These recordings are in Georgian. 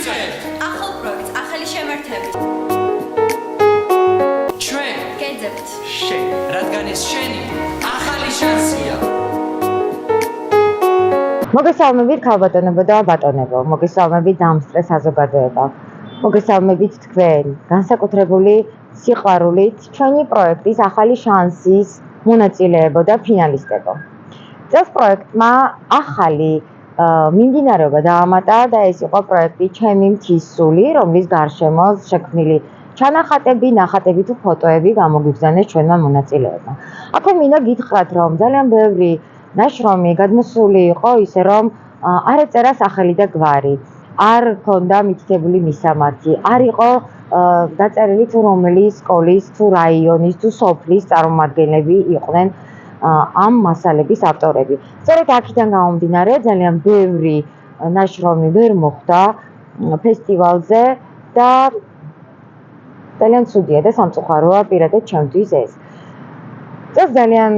გიწყებთ ახალ პროექტს, ახალი შემართებით. ჩვენ გეძებთ. შენ, რადგან ეს შენი ახალი შანსია. მოგესალმებით ქალბატონებო და ბატონებო, მოგესალმებით დამსწრე საზოგადოება. მოგესალმებით თქვენ, განსაკუთრებული სიყვარულით ჩვენი პროექტის ახალი შანსის მონაწილეებო და ფინალისტებო. წელს პროექტმა ახალი მიმდინარეობა დაამატა და ეს იყო პროექტი ჩემი მთისული, რომლის გარშემო შექმნილი ჩანახატები, ნახატები თუ ფოტოები გამოგიგზავნეს ჩვენმა მონაწილეებმა. აქვე მინდა გითხრათ, რომ ძალიან ბევრი ნაშრომი გადმოსული იყო ისე რომ არ ეწერა სახელი და გვარი, არ ჰქონდა მითითებული მისამართი, არ იყო დაწერილი თუ რომელი სკოლის, თუ რაიონის, თუ სოფლის წარმომადგენლები იყვნენ ამ მასალების ავტორები. სწორედ აქედან გამომდინარე, ძალიან ბევრი ნაშრომი ვერ მოხვდა ფესტივალზე და ძალიან ცუდია და სამწუხაროა პირადად ჩემთვის ეს. წელს ძალიან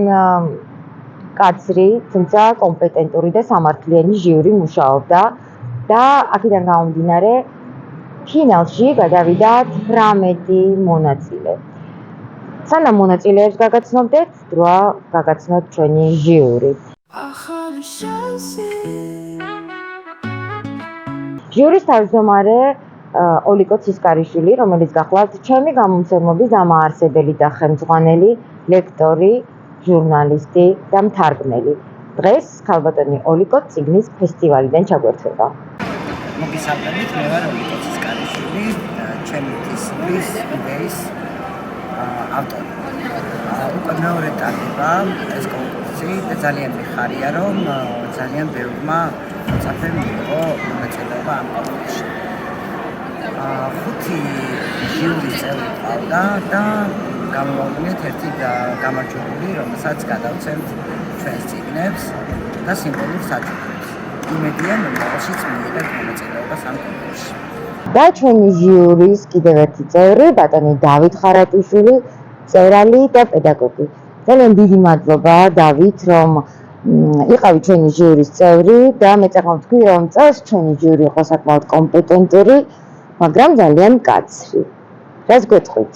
კაცრი, თუმცა კომპეტენტური და სამართლიანი ჟიური მუშაობდა და აქედან გამომდინარე ფინალში გადავიდა 18 მონაწილე. სანამ მონაწილეებს გაგაცნობდეთ, დროა გაგაცნოთ ჩვენი ჟიური. ჟიურის თავმჯდომარე ოლიკო ცისკარიშვილი, რომელიც გახლავთ ჩემი გამომცემლობის დამაარსებელი და ხელმძღვანელი, ლექტორი, ჟურნალისტი და მთარგმნელი. დღეს ქალბატონი ოლიკო წიგნის ფესტივალიდან ჩაგვერთვება. მოგესალმებით, მე ვარ ოლიკო ცისკარიშვილი, ჩემი თვისების იდეის ავტორი. უკვე მეორე ტარდება ეს კონკურსი და ძალიან მიხარია, რომ ძალიან ბევრმა მოწაფემ მიიღო მონაწილეობა ამ კონკურსში. 5 ჟიური წევრი ყავდა და გამოვაყენეთ ერთი გამარჯვებული, რომელსაც გადავცემთ ჩვენს წიგნებს და სიმბოლურ საჭიროებს. იმედია, რომ მოშიც მიიღებთ მონაწილეობას ამ კონკურსში. და ჩვენი ჟიურის კიდევ ერთი წევრი, ბატონი დავით ხარატიშვილი, მწერალი და პედაგოგი. ძალიან დიდი მადლობა დავით, რომ იყავი ჩვენი ჟიურის წევრი და მეწეხავ თქვი, რომ წელს ჩვენი ჟიური იყო საკმაოდ კომპეტენტური, მაგრამ ძალიან კაცრი. რას გვეტყვით?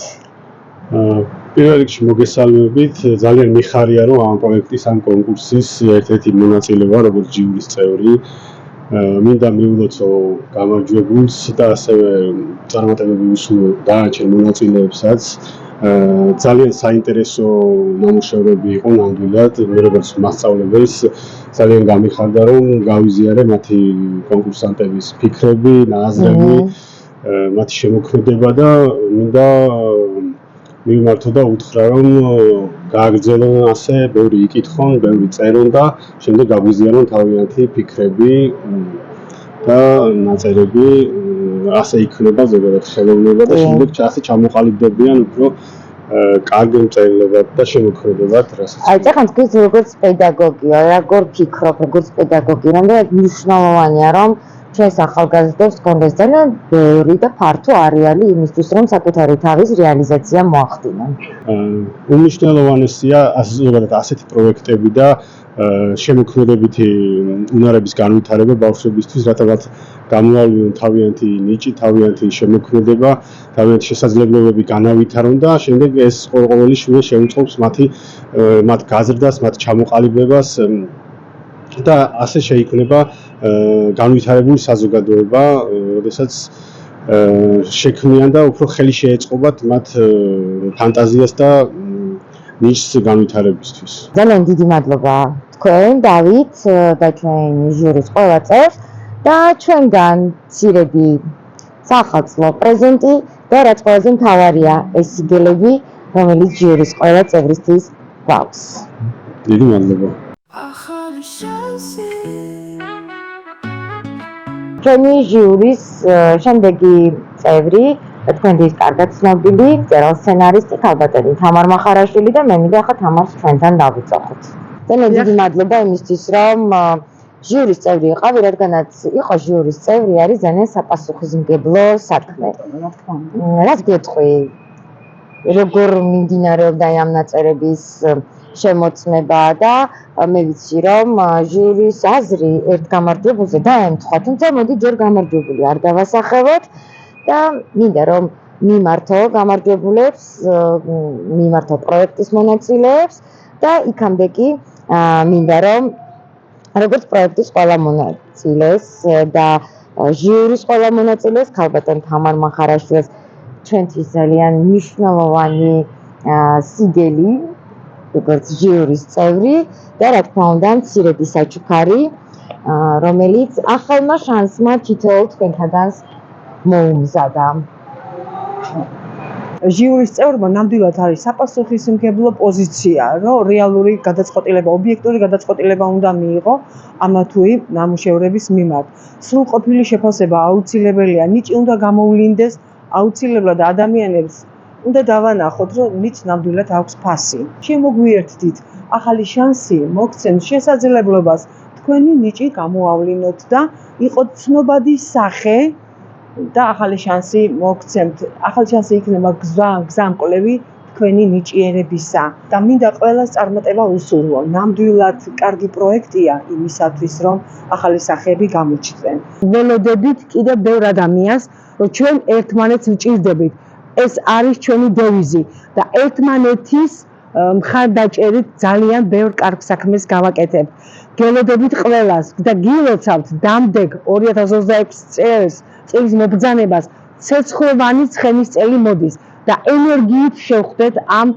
პირველ რიგში მოგესალმებით, ძალიან მიხარია, რომ ამ პროექტის, ამ კონკურსის ერთ-ერთი მონაწილე ვარ, როგორც ჟიურის წევრი. მინდა მიულოცო გამარჯვებულს და ასევე წარმატებები ვისურვო დანარჩენ მონაწილეებსაც. ძალიან საინტერესო ნამუშევრები იყო ნამდვილად, მე როგორც მასწავლებელს ძალიან გამიხარდა, რომ გავიზიარე მათი კონკურსანტების ფიქრები, ნაზრები, მათი შემოქმედება და მინდა მიმართო და უთხრა, რომ გააგრძელონ ასე, ბევრი იკითხონ, ბევრი წერონ და შემდეგ გაგვიზიარონ თავიანთი ფიქრები და ნაწერები, ასე იქნება ზოგადად ხელოვნება და შემდეგ ასე ჩამოყალიბდებიან უფრო კარგ მწერლებად და შემოქმედებად, რასაც. აი, წახან თქვით როგორც პედაგოგი, როგორ ფიქრობ, როგორც პედაგოგი, რამდენად მნიშვნელოვანია, რომ ჩვენს ახალგაზრდებს გქონდეს ძალიან ბევრი და ფართო არეალი იმისთვის, რომ საკუთარი თავის რეალიზაცია მოახდინონ. უმნიშვნელოვანესია ზოგადად ასეთი პროექტები და შემოქმედებითი უნარების განვითარება ბავშვებისთვის, რათა მათ გამოავლინონ თავიანთი ნიჭი, თავიანთი შემოქმედება, თავიანთი შესაძლებლობები განავითარონ და შემდეგ ეს ყოველი შვილი შეუწყობს მათ გაზრდას, მათ ჩამოყალიბებას და ასე შეიქმნება განვითარებული საზოგადოება, როდესაც შექმნიან და უფრო ხელი შეეწყობათ მათ ფანტაზიას და ნიჭს განვითარებისთვის. ძალიან დიდი მადლობა თქვენ, დავით და ჩვენი ჟიურის ყველა წევრს და ჩვენგან მცირედი სახალხო პრეზენტი და რაც ყველაზე მთავარია, ეს სიგელები, რომელიც ჟიურის ყველა წევრისთვის გვაქვს. დიდი მადლობა. ჩვენი ჟიურის შემდეგი წევრი, თქვენთვის კარგად ცნობილი მწერალ სცენარისტი ქალბატონი თამარ მახარაშვილი და მე მინდა ახლა თამარს ჩვენთან დავიწყოთ. ძალიან დიდი მადლობა იმისთვის, რომ ჟიურის წევრი იყავი, რადგანაც იყო ჟიურის წევრი არის ძალიან საპასუხისმგებლო საქმე. რას გეტყვი? როგორ მიმდინარეობდა ამ ნაწერების შემოწმება და მე ვიცი რომ ჟიურის აზრი ერთ გამარჯვებულზე დაემთხვა, თუმცა მოდი ჯერ გამარჯვებული არ დავასახელოთ და მინდა რომ მიმართო გამარჯვებულებს, მიმართო პროექტის მონაწილეებს და იქამდე კი მინდა რომ როგორც პროექტის ყველა მონაწილეს და ჟიურის ყველა მონაწილეს, ქალბატონ თამარ მახარაშვილს ჩვენთვის ძალიან მნიშვნელოვანი სიგელი, როგორც ჟიურის წევრი და რა თქმა უნდა მცირედი საჩუქარი, რომელიც ახალმა შანსმა თითოეულ თქვენთაგანს მოუმზადა. ჟიურის წევრმა ნამდვილად არის საპასუხისმგებლო პოზიცია, რომ რეალური გადაწყვეტილება, ობიექტური გადაწყვეტილება უნდა მიიღო ამა თუ იმ ნამუშევრების მიმართ. სრულყოფილი შეფასება აუცილებელია, ნიჭი უნდა გამოვლინდეს, აუცილებლად ადამიანებს უნდა დავანახოთ, რომ ნიჭს ნამდვილად აქვს ფასი. შემოგვიერთდით ახალი შანსი მოგცემს შესაძლებლობას თქვენი ნიჭი გამოავლინოთ და იყოთ ცნობადი სახე და ახალი შანსი მოგცემთ. ახალი შანსი იქნება გზამკვლევი თქვენი ნიჭიერებისა და მინდა ყველას წარმატება უსურვო. ნამდვილად კარგი პროექტია იმისათვის, რომ ახალი სახეები გამოჩნდნენ. ველოდებით კიდევ ბევრ ადამიანს, რომ ჩვენ ერთმანეთს ვჭირდებით. ეს არის ჩვენი დევიზი და ერთმანეთის მხარდაჭერით ძალიან ბევრ კარგ საქმეს გავაკეთებთ. გველოდებით ყველას და გილოცავთ დამდეგ 2026 წლის მობრძანებას ცეცხლოვანი ცხენის წელი მოდის და ენერგიით შევხვდეთ ამ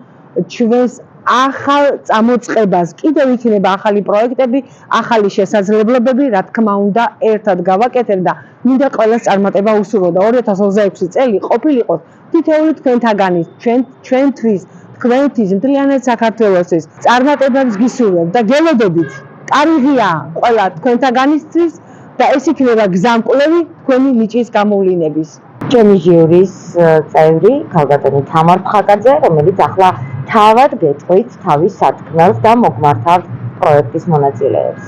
ჩვენს ახალ წამოწყებას. კიდევ იქნება ახალი პროექტები, ახალი შესაძლებლობები, რა თქმა უნდა, ერთად გავაკეთებ და მინდა ყველას წარმატება უსურვო და 2026 წელი ყოფილიყოს თითოეული თქვენთაგანის, ჩვენთვის, თქვენთვის, მთლიანად საქართველოსთვის წარმატებებს გისურვებ და გელოდებით. კარგია ყველა თქვენთაგანისთვის და ეს იქნება გზამკვლევი თქვენი ნიჭის გამოვლინების. ჩემი ჟიურის წევრი ქალბატონი თამარ ფხაკაძე, რომელიც ახლა თავად გეტყვით თავის სათქმელს და მოგმართავთ პროექტის მონაწილეებს.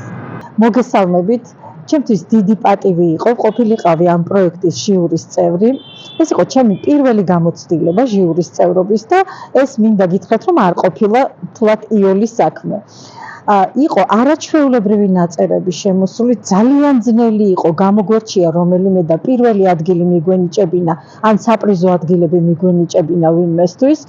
მოგესალმებით. ჩემთვის დიდი პატივი იყო ყოფილიყავი ამ პროექტის ჟიურის წევრი. ეს იყო ჩემი პირველი გამოცდილება ჟიურის წევრობის და ეს მინდა გითხრათ, რომ არ ყოფილა თლათ იოლის საქმე. იყო არაჩვეულებრივი ნაწერები შემოსული, ძალიან ძნელი იყო გამოგვერჩია რომელიმე და პირველი ადგილი მიგვენიჭებინა, ან საპრიზო ადგილები მიგვენიჭებინა ვინმესთვის,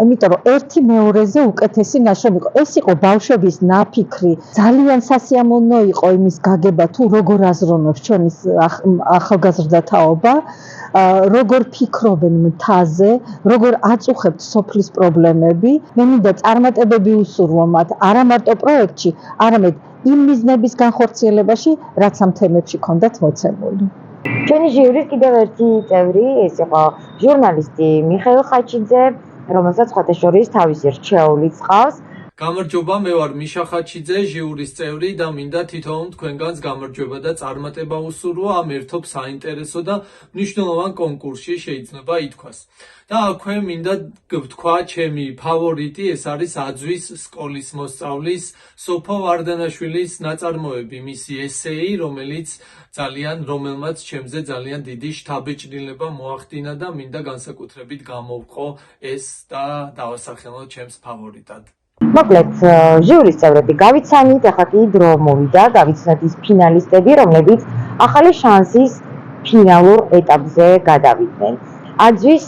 იმიტომ რომ ერთი მეორეზე უკეთესი ნაშრომი იყო. ეს იყო ბავშვების ნაფიქრი, ძალიან სასიამოვნო იყო იმის გაგება თუ როგორ აზროვნებს ჩვენი ახალგაზრდა თაობა, როგორ ფიქრობენ მთაზე, როგორ აწუხებთ სოფლის პრობლემები. მე მინდა წარმატებები უსურვო მათ, არა მარტო პროექტში, არამედ იმ მიზნების განხორციელებაში, რაც ამ თემებში ჰქონდათ მოცემული. ჩვენი ჟიურის კიდევ ერთი წევრი, ეს იყო ჟურნალისტი მიხეილ ხაჩიძე, რომელსაც სხვათა შორის თავისი რჩეულიც ჰყავს. გამარჯობა, მე ვარ მიშა ხაჩიძე, ჟიურის წევრი და მინდა თითოეულ თქვენგანს გამარჯვება და წარმატება უსურვო ამ ერთობ საინტერესო და მნიშვნელოვან კონკურსში შეიძლება ითქვას. და აქვე მინდა გвთქვა ჩემი ფავორიტი, ეს არის აძვის სკოლის მოსწავლის სოფო ვარდანაშვილის ნაწარმოები, მისი ესეი, რომელმაც ჩემზე ძალიან დიდი შთაბეჭდილება მოახდინა და მინდა განსაკუთრებით გამოვყო ეს და დავასახელო ჩემს ფავორიტად. მოკლედ, ჟიურის წევრები გავიცანით, ახლა კი დრო მოვიდა, გავიცნოთ ის ფინალისტები, რომლებიც ახალი შანსის ფინალურ ეტაპზე გადავიდნენ. აძვის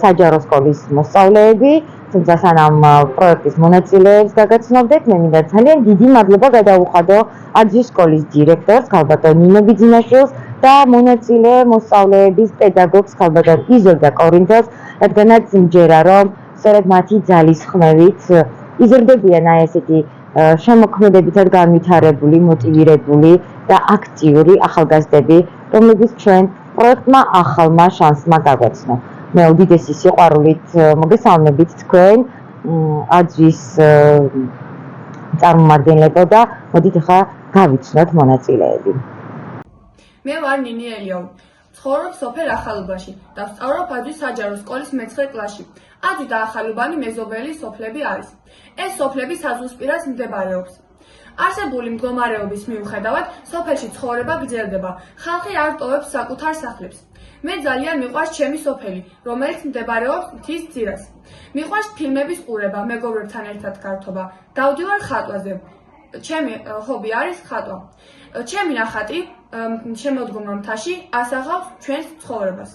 საჯარო სკოლის მოსწავლეები, თუმცა სანამ პროექტის მონაწილეებს გაგაცნობდეთ, მე მინდა ძალიან დიდი მადლობა გადაუხადო აძვის სკოლის დირექტორს, ქალბატონ ნინო ბიძინაშვილს და მონაწილე მოსწავლეების პედაგოგს, ქალბატონ იზოლდა კორინთელს, რადგანაც მჯერა, რომ სწორედ მათი ძალისხმევით იზრდებიან აი ესეთი შემოქმედებითად განვითარებული, მოტივირებული და აქტიური ახალგაზრდები, რომლებიც ჩვენ პროექტმა ახალმა შანსმა გაგვაცნო. მე უდიდესი სიყვარულით მოგესალმებით თქვენ აძვის წარმომადგენლებო და მოდით ახლა გავიცნოთ მონაწილეები. მე ვარ ნინი ელიოვი. ცხოვრობ სოფელ ახალუბანში და ვსწავლობ აძვის საჯარო სკოლის მე-9 კლასში. აძვი და ახალუბანი მეზობელი სოფლები არის. ეს სოფლები საზღვრისპირას მდებარეობს. არსებული მდგომარეობის მიუხედავად, სოფელში ცხოვრება გრძელდება. ხალხი არ ტოვებს საკუთარ სახლებს. მე ძალიან მიყვარს ჩემი სოფელი, რომელიც მდებარეობს მთის ძირას. მიყვარს ფილმების ყურება, მეგობრებთან ერთად გართობა. დავდივარ ხატვაზე. ჩემი ჰობი არის ხატვა. ჩემი ნახატი შემოდგომა მთაში ასახავს ჩვენს ცხოვრებას.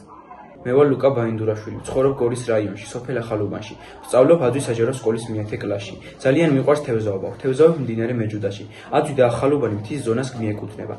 მე ვარ ლუკა ბაინდურაშვილი, ვცხოვრობ გორის რაიონში, სოფელ ახალუბანში. ვსწავლობ ადვილი საჯარო სკოლის მე-10 კლასში. ძალიან მიყვარს თევზაობა. ვთევზავებ მდინარე მეჯუდაში. ადვილი და ახალუბანი მთის ზონას მიეკუთვნება.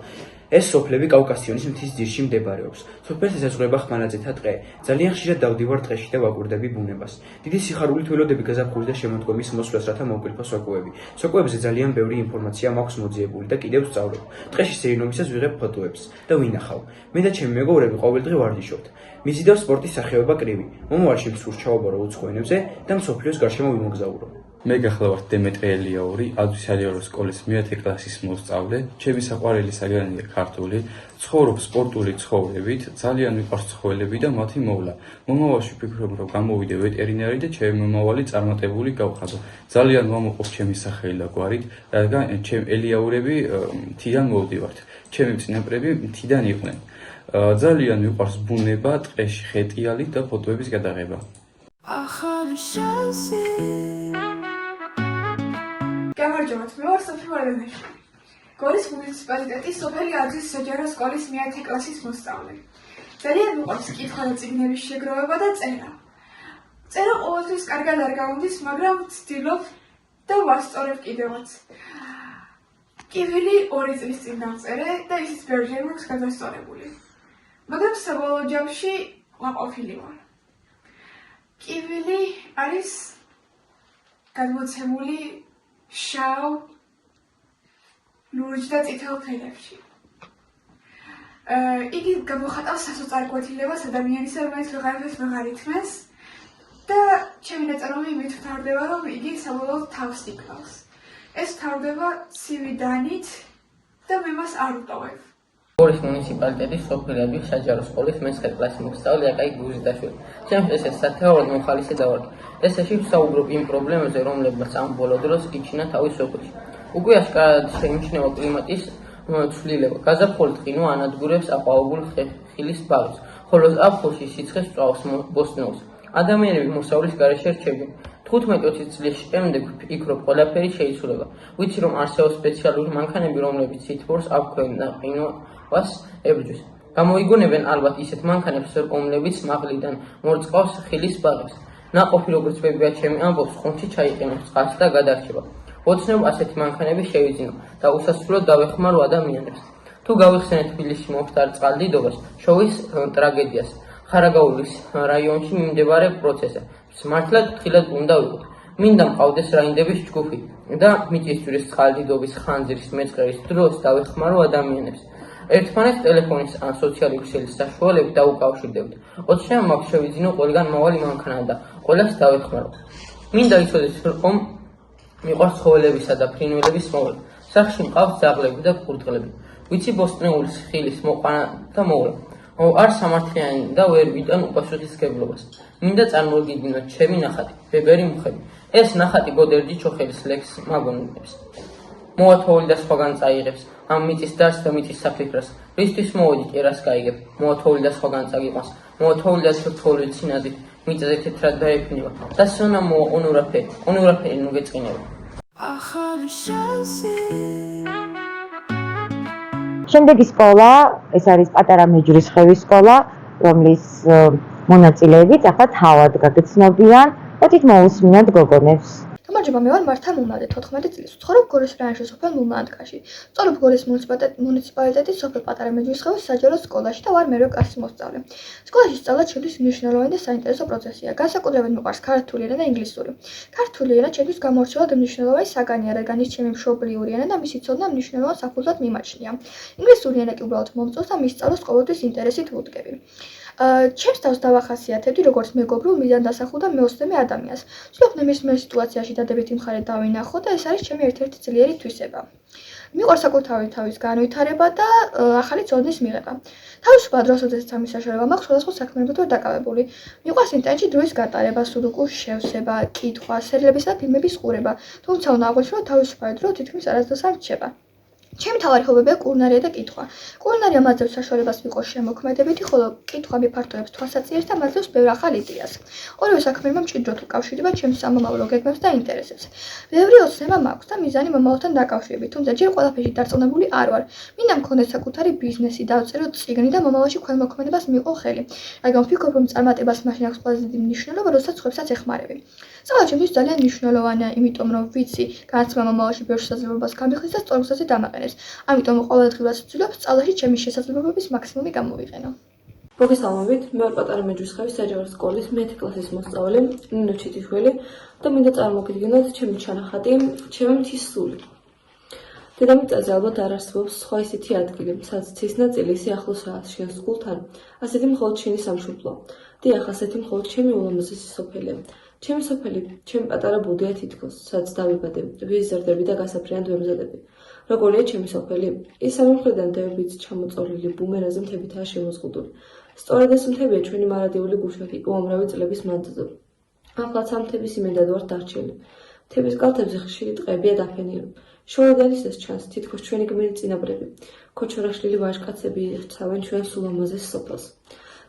ეს სოფლები კავკასიონის მთის ძირში მდებარეობს. სოფელს ესაზღვრება ხმალაძეთა ტყე. ძალიან ხშირად დავდივარ ტყეში და ვაკვირდები ბუნებას. დიდი სიხარულით ველოდები გაზაფხული და შემოდგომის მოსვლას, რათა მოვკრიფო სოკოები. სოკოებზე ძალიან ბევრი ინფორმაცია მაქვს მოძიებული და კიდევ ვსწავლობ. ტყეში სეირნობისას ვიღებ ფოტოებს და ვინახავ. მე და ჩემი მეგობრები ყოველდღე ვარჯიშობთ. მიზიდავს სპორტის სახეობა კრივი. მომავალში მსურს ჩავაბარო უცხო ენებზე და მსოფლიოს გარშემო ვიმოგზაურო. მე გახლავართ დემეტრე ელიაური, ადვილი საჯარო სკოლის მე-10 კლასის მოსწავლე. ჩემი საყვარელი საგანია ქართული, ცხოვრობ სპორტული ცხოვრებით, ძალიან მიყვარს ცხოველები და მათი მოვლა. მომავალში ვფიქრობ, რომ გამოვიდე ვეტერინარი და ჩემი მომავალი წარმატებული გავხადო. ძალიან მომაყობ ჩემი სახელი და გვარით, რადგან ჩემი ელიაურები მთიდან მოვდივართ. ჩემი წინაპრები მთიდან იყვნენ. ძალიან მიყვარს ბუნება, ტყეში ხეტიალით და ფოტოების გადაღება. გამარჯობათ, მე ვარ სოფი მარადელიშვილი. გორის მუნიციპალიტეტის სოფელი ადვილი საჯარო სკოლის მე-10 კლასის მოსწავლე. ძალიან მიყვარს კითხვა და წიგნების შეგროვება და წერა. წერა ყოველთვის კარგად არ გავუნდის, მაგრამ ვცდილობ და ვასწორებ კიდევაც. კივილი 2 წლის წინ დავწერე და ისიც ბევრჯერ მაქვს გადასწორებული. მაგრამ საბოლოო ჯამში ვაყოფილი ვარ. კივილი არის გადმოცემული შავ, ლურჯ და წითელ ფერებში. იგი გამოხატავს სასოწარკვეთილებას ადამიანისა, რომელიც ვეღარაფერს ვეღარ ითმენს და ჩემი ნაწარმოები იმით ვთავრდება, რომ იგი საბოლოოდ თავს იკრავს. ეს ვთავრდება ცივი დანით და მე მას არ ვტოვებ. გორის მუნიციპალიტეტის სოფელი ადვილი საჯარო სკოლის მე-9 კლასის მოსწავლე აკაი გუზიდაშვილი. ჩემთვის ეს სათეოროდ მოხალისე დავარქი. ესეში ვსაუბრობ იმ პრობლემებზე, რომლებმაც ამ ბოლო დროს იჩინა თავის სოფელში. უკვე აშკარად შეიმჩნევა კლიმატის ცვლილება. გაზაფხული ტყინვა ანადგურებს აყვავებულ ხილის ბაღებს, ხოლო ზაფხულში სიცხეს წვავს ბოსტნეულს. ადამიანები მოსავლის გარეშე რჩებიან. 15-20 წლის შემდეგ ვფიქრობ, ყველაფერი შეიცვლება. ვიცი, რომ არსებობს სპეციალური მანქანები, რომლებიც სითბურს აფქვევენ და ყინვას ებრძვის. გამოიგონებენ ალბათ ისეთ მანქანებს, რომლებიც მაღლიდან მორწყავს ხილის ბაღებს. ნაყოფი, როგორც ბებია ჩემი ამბობს, ხუნტში ჩაიყენებს წყალს და გადარჩება. ოცნებ ასეთი მანქანები შევიძინო და უსასრულოდ დავეხმარო ადამიანებს. თუ გავიხსენეთ თბილისში მომხდარ წყალდიდობას, შოვის ტრაგედიას, ხარაგაულის რაიონში მიმდებარე პროცესზე, მართლაც ფრთხილად უნდა ვიყოთ. მინდა მყავდეს რაინდების ჯგუფი და მიწისძვრის წყალდიდობის ხანძრის მეწყერის დროს დავეხმარო ადამიანებს. ერთმანეთს ტელეფონის ან სოციალური ქსელის საშუალებით დაუკავშირდებთ. ოცნებამ მაქვს შევიძინო ყველგან მავალი მანქანა და ყველას დავეხმარო. მინდა იცოდეს, რომ მიყვარს ცხოველებისა და ფრინველების მოვლა. სახლში მყავს ძაღლები და კურდღლები. ვიცი ბოსტნეულის ხილის მოყვანა და მოვლა. არ სამართლიანი და ვერ ვიტან უპასუხისმგებლობას. მინდა წარმოგიდგინოთ ჩემი ნახატი, ბებერი მუხები. ეს ნახატი გოდერძი ჩოხელის ლექს მაგონებს. მოათოვილი და სხვაგან წაიღებს. ამ მიწის დარს და მიწის საფიქრას. რისთვის მოვედი კერას გაიგებ. მოათოვილი და სხვაგან წაგიყვანს. მოათოვილი და თურთული ცინაზით. მიწაზე თეთრად დაეფინება. და სონა მოონურაფერი. ონურაფერი ნუ გეწყინება. შემდეგი სკოლა, ეს არის პატარა მეჯვრისხევის სკოლა, რომლის მონაწილეებიც ახლა თავად გაგეცნობიან. მოდით მოусმინოთ გოგონებს. გამარჯობა, მე ვარ მართა მულნადე, 14 წლის. ვცხოვრობ გორის რაიონში, სოფელ მულნადკაში. ვსწავლობ გორის მუნიციპალიტეტის სოფელ პატარა მეჯვრისხევის საჯარო სკოლაში და ვარ მე-8 კლასის მოსწავლე. სკოლაში სწავლა ჩემთვის მნიშვნელოვანი და საინტერესო პროცესია. განსაკუთრებით მიყვარს ქართული ენა და ინგლისური. ქართული ენა ჩემთვის გამორჩეულად მნიშვნელოვანი საგანია, რადგან ის ჩემი მშობლიური ენა და მისი ცოდნა მნიშვნელოვან საფუძვლად მიმაჩნია. ინგლისური ენა კი უბრალოდ მომწონს და მის სწავლას ყოველთვის ინტერესით ვუდგები. ჩემს თავს დავახასიათებდი როგორც მეგობრულ მიზანდასახულ და მეოცნებე ადამიანს. ვცდილობ ნებისმიერ სიტუაციაში დადებითი მხარე დავინახო და ეს არის ჩემი ერთ-ერთი ძლიერი თვისება. მიყვარს საკუთარი თავის განვითარება და ახალი ცოდნის მიღება. თავისუფლად დროს, როდესაც ამის საშუალება მაქვს, სხვადასხვა საქმეებით ვარ დაკავებული. მიყვარს ინტერნეტში დროის გატარება, სუდოკუს შევსება, კითხვა, სერიალებისა და ფილმების ყურება. თუმცა უნდა აღვნიშნო, რომ თავისუფალი დრო თითქმის არასდროს არ რჩება. ჩემი მთავარი ჰობებია კულინარია და კითხვა. კულინარია მაძლევს საშუალებას ვიყოს შემოქმედებითი, ხოლო კითხვა მიფართოებს თვალსაჩინოს და მაძლევს ბევრ ახალ იდეას. ორივე საქმე მჭიდროდ უკავშირდება ჩემს სამომავლო გეგმებს და ინტერესებს. ბევრი ოცნება მაქვს და მიზანი მომავალთან დაკავშირებით, თუმცა ჯერ ყველაფერში დარწმუნებული არ ვარ. მინდა მქონდეს საკუთარი ბიზნესი, დავწერო წიგნი და მომავალში ქველმოქმედებას მივყო ხელი. რადგან ვფიქრობ, რომ წარმატებას მაშინ აქვს ყველაზე დიდი მნიშვნელობა, როდესაც სხვებსაც ეხმარები. სწავლა ჩემთვის ძალიან მნიშვნელოვანია, იმიტომ რომ ვიცი, განათლება მომავალში ბევრ შესაძლებლობას გამიხდის და სწორ გზაზე დამაყენებს. ამიტომ ყოველდღიურად ვცდილობ სწავლაში ჩემი შესაძლებლობების მაქსიმუმი გამოვიყენო. მოგესალმებით, მე ვარ პატარა მეჯვისხევის საჯარო სკოლის მე-10 კლასის მოსწავლე ნინო ჩიტიშვილი და მინდა წარმოგიდგენოთ ჩემი ჩანახატი ჩემი მთის სული. დედამიწაზე ალბათ არ არსებობს სხვა ისეთი ადგილი, სადაც მთის ნაწილი ისე ახლოსაა შენ სულთან, ასეთი მხოლოდ შენი სამშობლო. დიახ, ასეთი მხოლოდ ჩემი ულამაზესი სოფელია. ჩემი სოფელი, ჩემი პატარა ბუდეა თითქოს, სადაც დავიბადე, ვიზრდები და გასაფრენად ვემზადები. როგორია ჩემი სოფელი? ის სამი მხრიდან მდევებით ჩამოწოლილი ბუმერაზე მთებითაა შემოზღუდული. სწორედ ეს მთებია ჩვენი მარადიული გუშაგი უამრავი წლების მანძილზე. ახლაც ამ მთების იმედად ვართ დარჩენილი. მთების კალთებზე ხშირი ტყეებია დაფენილი. შორიდან ისეს ჩანს თითქოს ჩვენი გმირი წინაპრები. ქოჩორაშლილი ვაჟკაცები იხცავენ ჩვენს ულამაზეს სოფელს.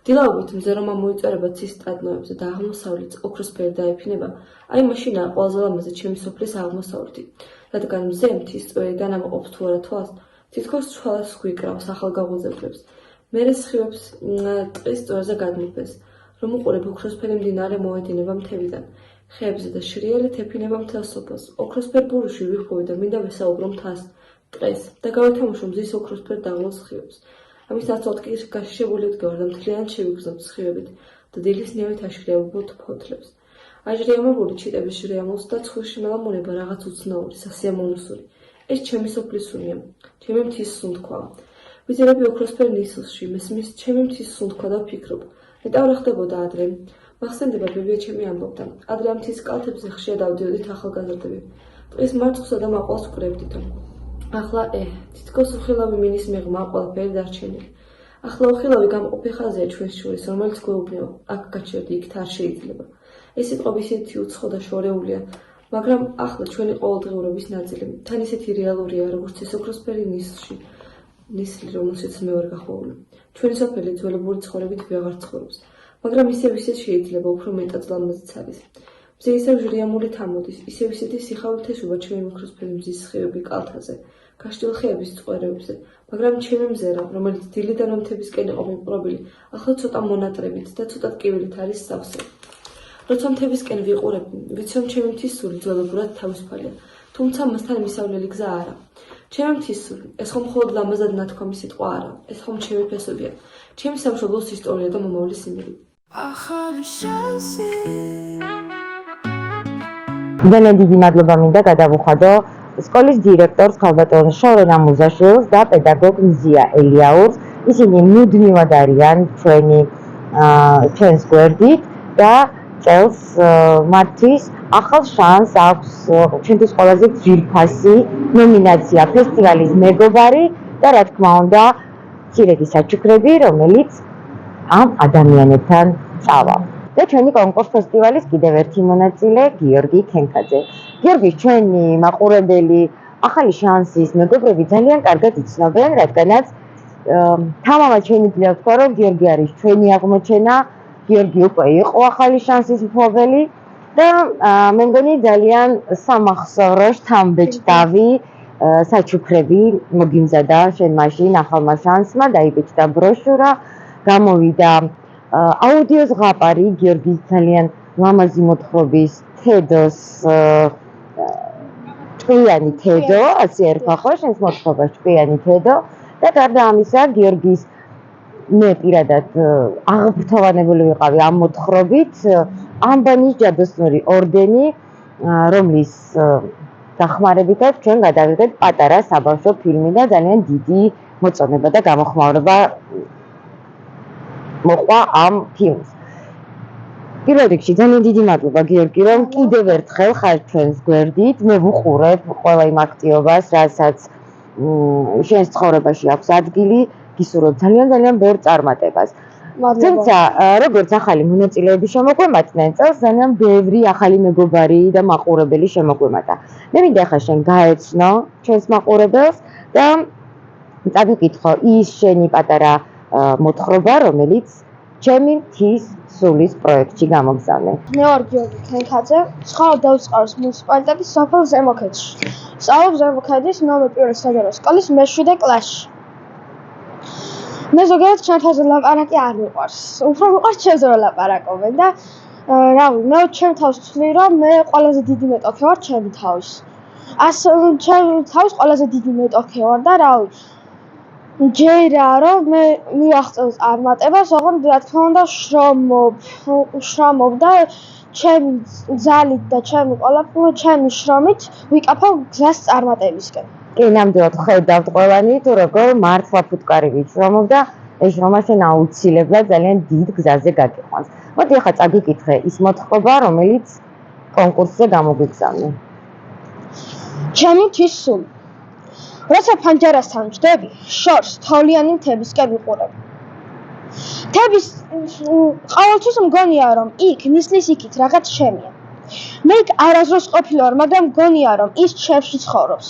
დილაობით მზე რომ ამოიწერება ცის სტადნოებზე და აღმოსავლეთს ოქროსფერი დაეფინება, აი მაშინაა ყველაზე ლამაზი ჩემი სოფლის აღმოსავლეთი. რადგან მზე მთის წვერიდან ამოყოფს თუ არა თვალს, თითქოს ცვალას გვიკრავს ახალგაზრდებს. მერე სხივებს ტყის წვერზე გადმოფეს, რომ უყურებ ოქროსფერი მდინარე მოედინება მთებიდან. ხეებზე და შრიალით ეფინება მთელ სოფელს. ოქროსფერ ბურუში ვიხოვე და მინდა ვესაუბრო მთას, ტყეს და გავითამაშო მზის ოქროსფერ დაღლილ სხივებს. ამის ნაცვლად კი გაშიშებული ვდგავარ და მთლიანად შევიგრძნობ სხივებით და დილის ნიავით აშკრიებობ ფოთლებს. აჟრიამებული ჩიტების ჟრიამულს და ცხვირში მელამონება რაღაც უცნაური, სასიამოვნოსური. ეს ჩემი სოფლის სუნია, ჩემი მთის სუნთქვა. ვიზრები ოქროსფერ ნისლში, მესმის ჩემი მთის სუნთქვა და ვფიქრობ. მეტავრე ხდებოდა ადრე. მახსენდება ბებია ჩემი ამბობდა. ადრე ამ მთის კალთებზე ხშირად ავდიოდით ახალგაზრდები. ტყის მარწყვლსა და მაყვალს ვკრებდით. ახლა თითქოს უხილავი მინის მიღმა ყველაფერი დარჩენილი. ახლა უხილავი გამყოფი ხაზია ჩვენს შორის, რომელიც გვეუბნება, აქ გაჩერდი, იქ არ შეიძლება. ეს სიტყვები ისეთი უცხო და შორეულია, მაგრამ ახლა ჩვენი ყოველდღიურობის ნაწილი. თან ისეთი რეალურია, როგორც ეს ოქროსფერი ნისლი, რომელშიც მე ვარ გახვეული. ჩვენი სოფელი ძველებური ცხოვრებით ვეღარ ცხოვრობს, მაგრამ ისევ შეიძლება უფრო მეტად ლამაზიც არის. მზე ისევ ჟრიამულით ამოდის, ისევ ისეთი სიხარულით ეშვება ჩვენი ოქროსფერი მზის სხივები კალთაზე, გაშლილ ხეების წყეროებზე, მაგრამ ჩემი მზერა, რომელიც დილიდან მთებისკენ იყო მიპყრობილი, ახლა ცოტა მონატრებით და ცოტა ტკივილით არის სავსე. როცა მთებისკენ ვიყურებ, ვიცი რომ ჩემი მთის სული ძველებურად თავისუფალია, თუმცა მასთან მისავლელი გზა არა. ჩემი მთის სული, ეს ხომ მხოლოდ ლამაზად ნათქვამი სიტყვა არა, ეს ხომ ჩემი ფესვებია, ჩემი სამშობლოს ისტორია და მომავლის იმედი. ძალიან დიდი მადლობა მინდა გადავუხადო სკოლის დირექტორს ქალბატონ შორენა მუზაშვილს და პედაგოგ მზია ელიაურს. ისინი მუდმივად არიან ჩვენს გვერდით და წელს მათთვის ახალ შანსს აქვს ჩვენთვის ყველაზე ძვირფასი ნომინაცია ფესტივალის მეგობარი და რა თქმა უნდა მცირედი საჩუქრები, რომელიც ამ ადამიანებთან წავა. და ჩვენი კონკურს ფესტივალის კიდევ ერთი მონაწილე გიორგი ქენქაძე. გიორგი, ჩვენი მაყურებელი ახალი შანსის მეგობრები ძალიან კარგად იცნობენ, რადგანაც თამამად შემიძლია ვთქვა, რომ გიორგი არის ჩვენი აღმოჩენა, გიორგი უკვე იყო ახალი შანსის მფლობელი და მე მგონი ძალიან სამახსოვრო შთამბეჭდავი საჩუქრები მოგიმზადა შენ მაშინ ახალმა შანსმა, დაიბეჭდა ბროშურა, გამოვიდა აუდიო ზღაპარი გიორგის ძალიან ლამაზი მოთხრობის თედოს ჭკვიანი თედო, ასე ერქვა ხო შენს მოთხრობას ჭკვიანი თედო და გარდა ამისა გიორგის მე პირადად აღფრთოვანებული ვიყავი ამ მოთხრობით ამბანის ჯადოსნური ორდენი, რომლის დახმარებითაც ჩვენ გადავიღეთ პატარა საბავშვო ფილმი და ძალიან დიდი მოწონება და გამოხმაურება მოყვა ამ ფილმს. პირველ რიგში ძალიან დიდი მადლობა გიორგი, რომ კიდევ ერთხელ ხარ ჩვენს გვერდით. მე ვუყურებ ყველა იმ აქტივობას, რასაც შენს ცხოვრებაში აქვს ადგილი, გისურვებ ძალიან ბევრ წარმატებას. თუმცა, როგორც ახალი მონაწილეები შემოგვემატნენ, წელს ძალიან ბევრი ახალი მეგობარი და მაყურებელი შემოგვემატა. მე მინდა ახლა შენ გაეცნო ჩვენს მაყურებელს და წაგიკითხო ის შენი პატარა მოთხრობა, რომელიც ჩემი მთის სულის პროექტში გამოგზავნე. მე ვარ გიორგი ქენქაძე, ცხოვრობ დაუწყაროს მუნიციპალიტეტის სოფელ ზემოქედში. სწავლობ ზემოქედის ნომერ 1 საჯარო სკოლის მე-7 კლასში. მე ზოგადად ჩემთანზე ლაპარაკი არ მიყვარს. უფრო მიყვარს ჩემზე ლაპარაკობენ და რავი, მე ჩემ თავს ვთვლი, რომ მე ყველაზე დიდი მეტოქე ვარ ჩემი თავის. ჩემი თავის ყველაზე დიდი მეტოქე ვარ და რავი, ჯერა რომ მე მივახწევ წარმატებას, ოღონდ რა თქმა უნდა შრომობ და ჩემი ძალით და ჩემი შრომით ვიკაფავ გზას წარმატებისკენ. კი, ნამდვილად ხედავთ ყველანი, თუ როგორ მართლა ფუტკარი ვიცრომობ და ეს შრომა შენ აუცილებლად ძალიან დიდ გზაზე გაგიყვანს. მოდი ახლა წაგიკითხე ის მოთხრობა, რომელიც კონკურსზე გამოგვიგზავნე. ჩემი მთის სული. როცა ფანჯარასთან ვჯდები, შორს თოვლიანი მთებისკენ ვიყურებ. მთების ყოველთვის მგონია, რომ იქ ნისლის იქით რაღაც შემია. მე იქ არასდროს ყოფილი ვარ, მაგრამ მგონია, რომ ის ჩემში ცხოვრობს.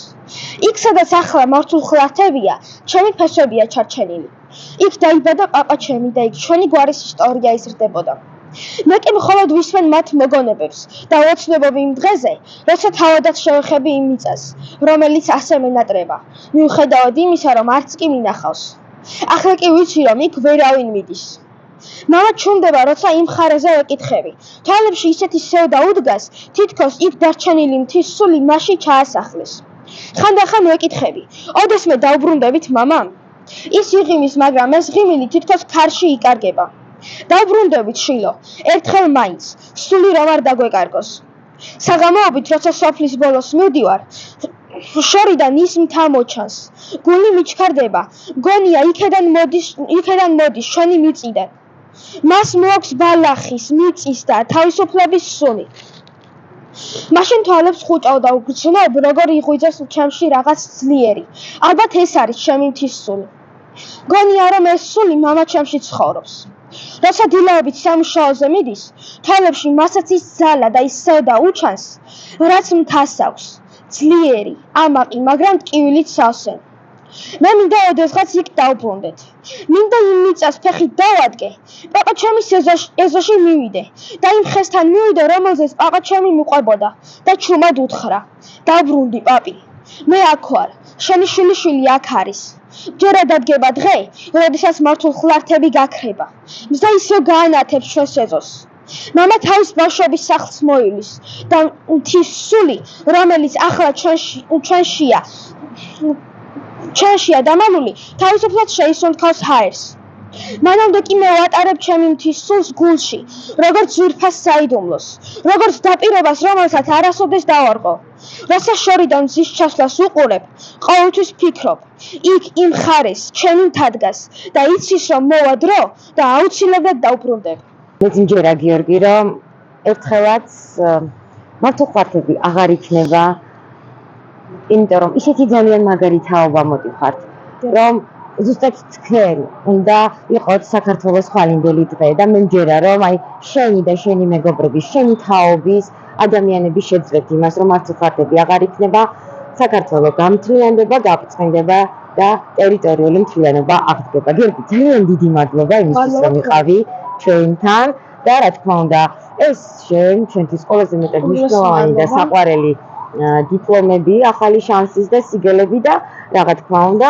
იქ, სადაც ახლა მართულხლათებია, ჩემი ფესვებია ჩარჩენილი. იქ დაიბადა პაპა ჩემი და იქ ჩვენი გვარის ისტორია იზრდებოდა. მე კი მხოლოდ ვისმენ მათ მოგონებებს და ოცნებობ იმ დღეზე, როცა თავადაც შევეხები იმ მიწას, რომელიც ასე მენატრება, მიუხედავად იმისა, რომ არც კი მინახავს. ახლა კი ვიცი, რომ იქ ვერავინ მიდის. მამა ჩუმდება, როცა იმ მხარეზე ვეკითხები. თვალებში ისეთი სევდა უდგას, თითქოს იქ დარჩენილი მთის სული მასში ჩაასახლეს. ხანდახან ვეკითხები, ოდეს მე დავბრუნდებით მამამ? ის იღიმის, მაგრამ ეს ღიმილი თითქოს ქარში იკარგება. დავბრუნდებით შილო, ერთხელ მაინც, სული რომ არ დაგვეკარგოს. საღამოობით, როცა სოფლის ბოლოს მივდივარ, შორიდან ის მთა მოჩანს. გული მიჩქარდება, გონია იქედან მოდის ჩვენი მიწიდან. მას მოაქვს ბალახის, მიწის და თავისუფლების სუნი. მაშინ თვალებს ხუჭავ და ვგრძნობ, როგორ იღვიძებს ჩემში რაღაც ძლიერი. ალბათ ეს არის ჩემი მთის სული. გონია, რომ ეს სული მამა ჩემში ცხოვრობს. როცა დილაობით სამუშაოზე მიდის, თვალებში მასაც ის ძალა და ის სევდა უჩანს, რაც მთას აქვს. ძლიერი, ამაყი, მაგრამ ტკივილით სავსე. მე მინდა ოდესღაც იქ დავბრუნდეთ. მინდა იმ მიწას ფეხით დავადგე, პაპა ჩემის ეზოში მივიდე და იმ ხესთან მივიდე, რომელზეც პაპა ჩემი მიყვებოდა და ჩუმად უთხრა. დავბრუნდი, პაპი. მე აქ ვარ, შენი შვილიშვილი აქ არის. ჯერა დადგება დღე, როდესაც მართულხლართები გაქრება. მზა ისევ გაანათებს ჩვენს ეზოს. მამა თავის ბავშვობის სახლს მოივლის და მთის სული, რომელიც ახლა ჩვენშია დამალული, თავისუფლად შეისუნთქავს ჰაერს. მანამდე კი მე ვატარებ ჩემი მთის სულს გულში, როგორც ძვირფას საიდუმლოს, როგორც დაპირებას, რომელსაც არასოდეს დავარყო. როცა შორიდან მზის ჩასვლას უყურებ, ყოველთვის ვფიქრობ, იქ იმ მხარეს ჩემი მთა დგას და იცის, რომ მოვა დრო და აუცილებლად დავბრუნდებ. მეც მჯერა გიორგი, რომ ერთხელაც მართულხლათები აღარ იქნება, იმიტომ რომ ისეთი ძალიან მაგარი თაობა მოდიხართ, რომ ზუსტად თქვენ უნდა იყოთ საქართველოს ხვალინდელი დღე და მე მჯერა, რომ აი შენი და შენი მეგობრების, შენი თაობის ადამიანების შეძლეთ იმას, რომ მართულხლათები აღარ იქნება, საქართველო გამთლიანდება, გაფრთხილდება და ტერიტორიული მთლიანობა აღდგება. გიორგი, ძალიან დიდი მადლობა იმისთვის, რომ იყავი ჩვენთან და რა თქმა უნდა, ეს ჩვენთვის ყველაზე მეტად მნიშვნელოვანი და საყვარელი დიპლომები, ახალი შანსის და სიგელები და რა თქმა უნდა,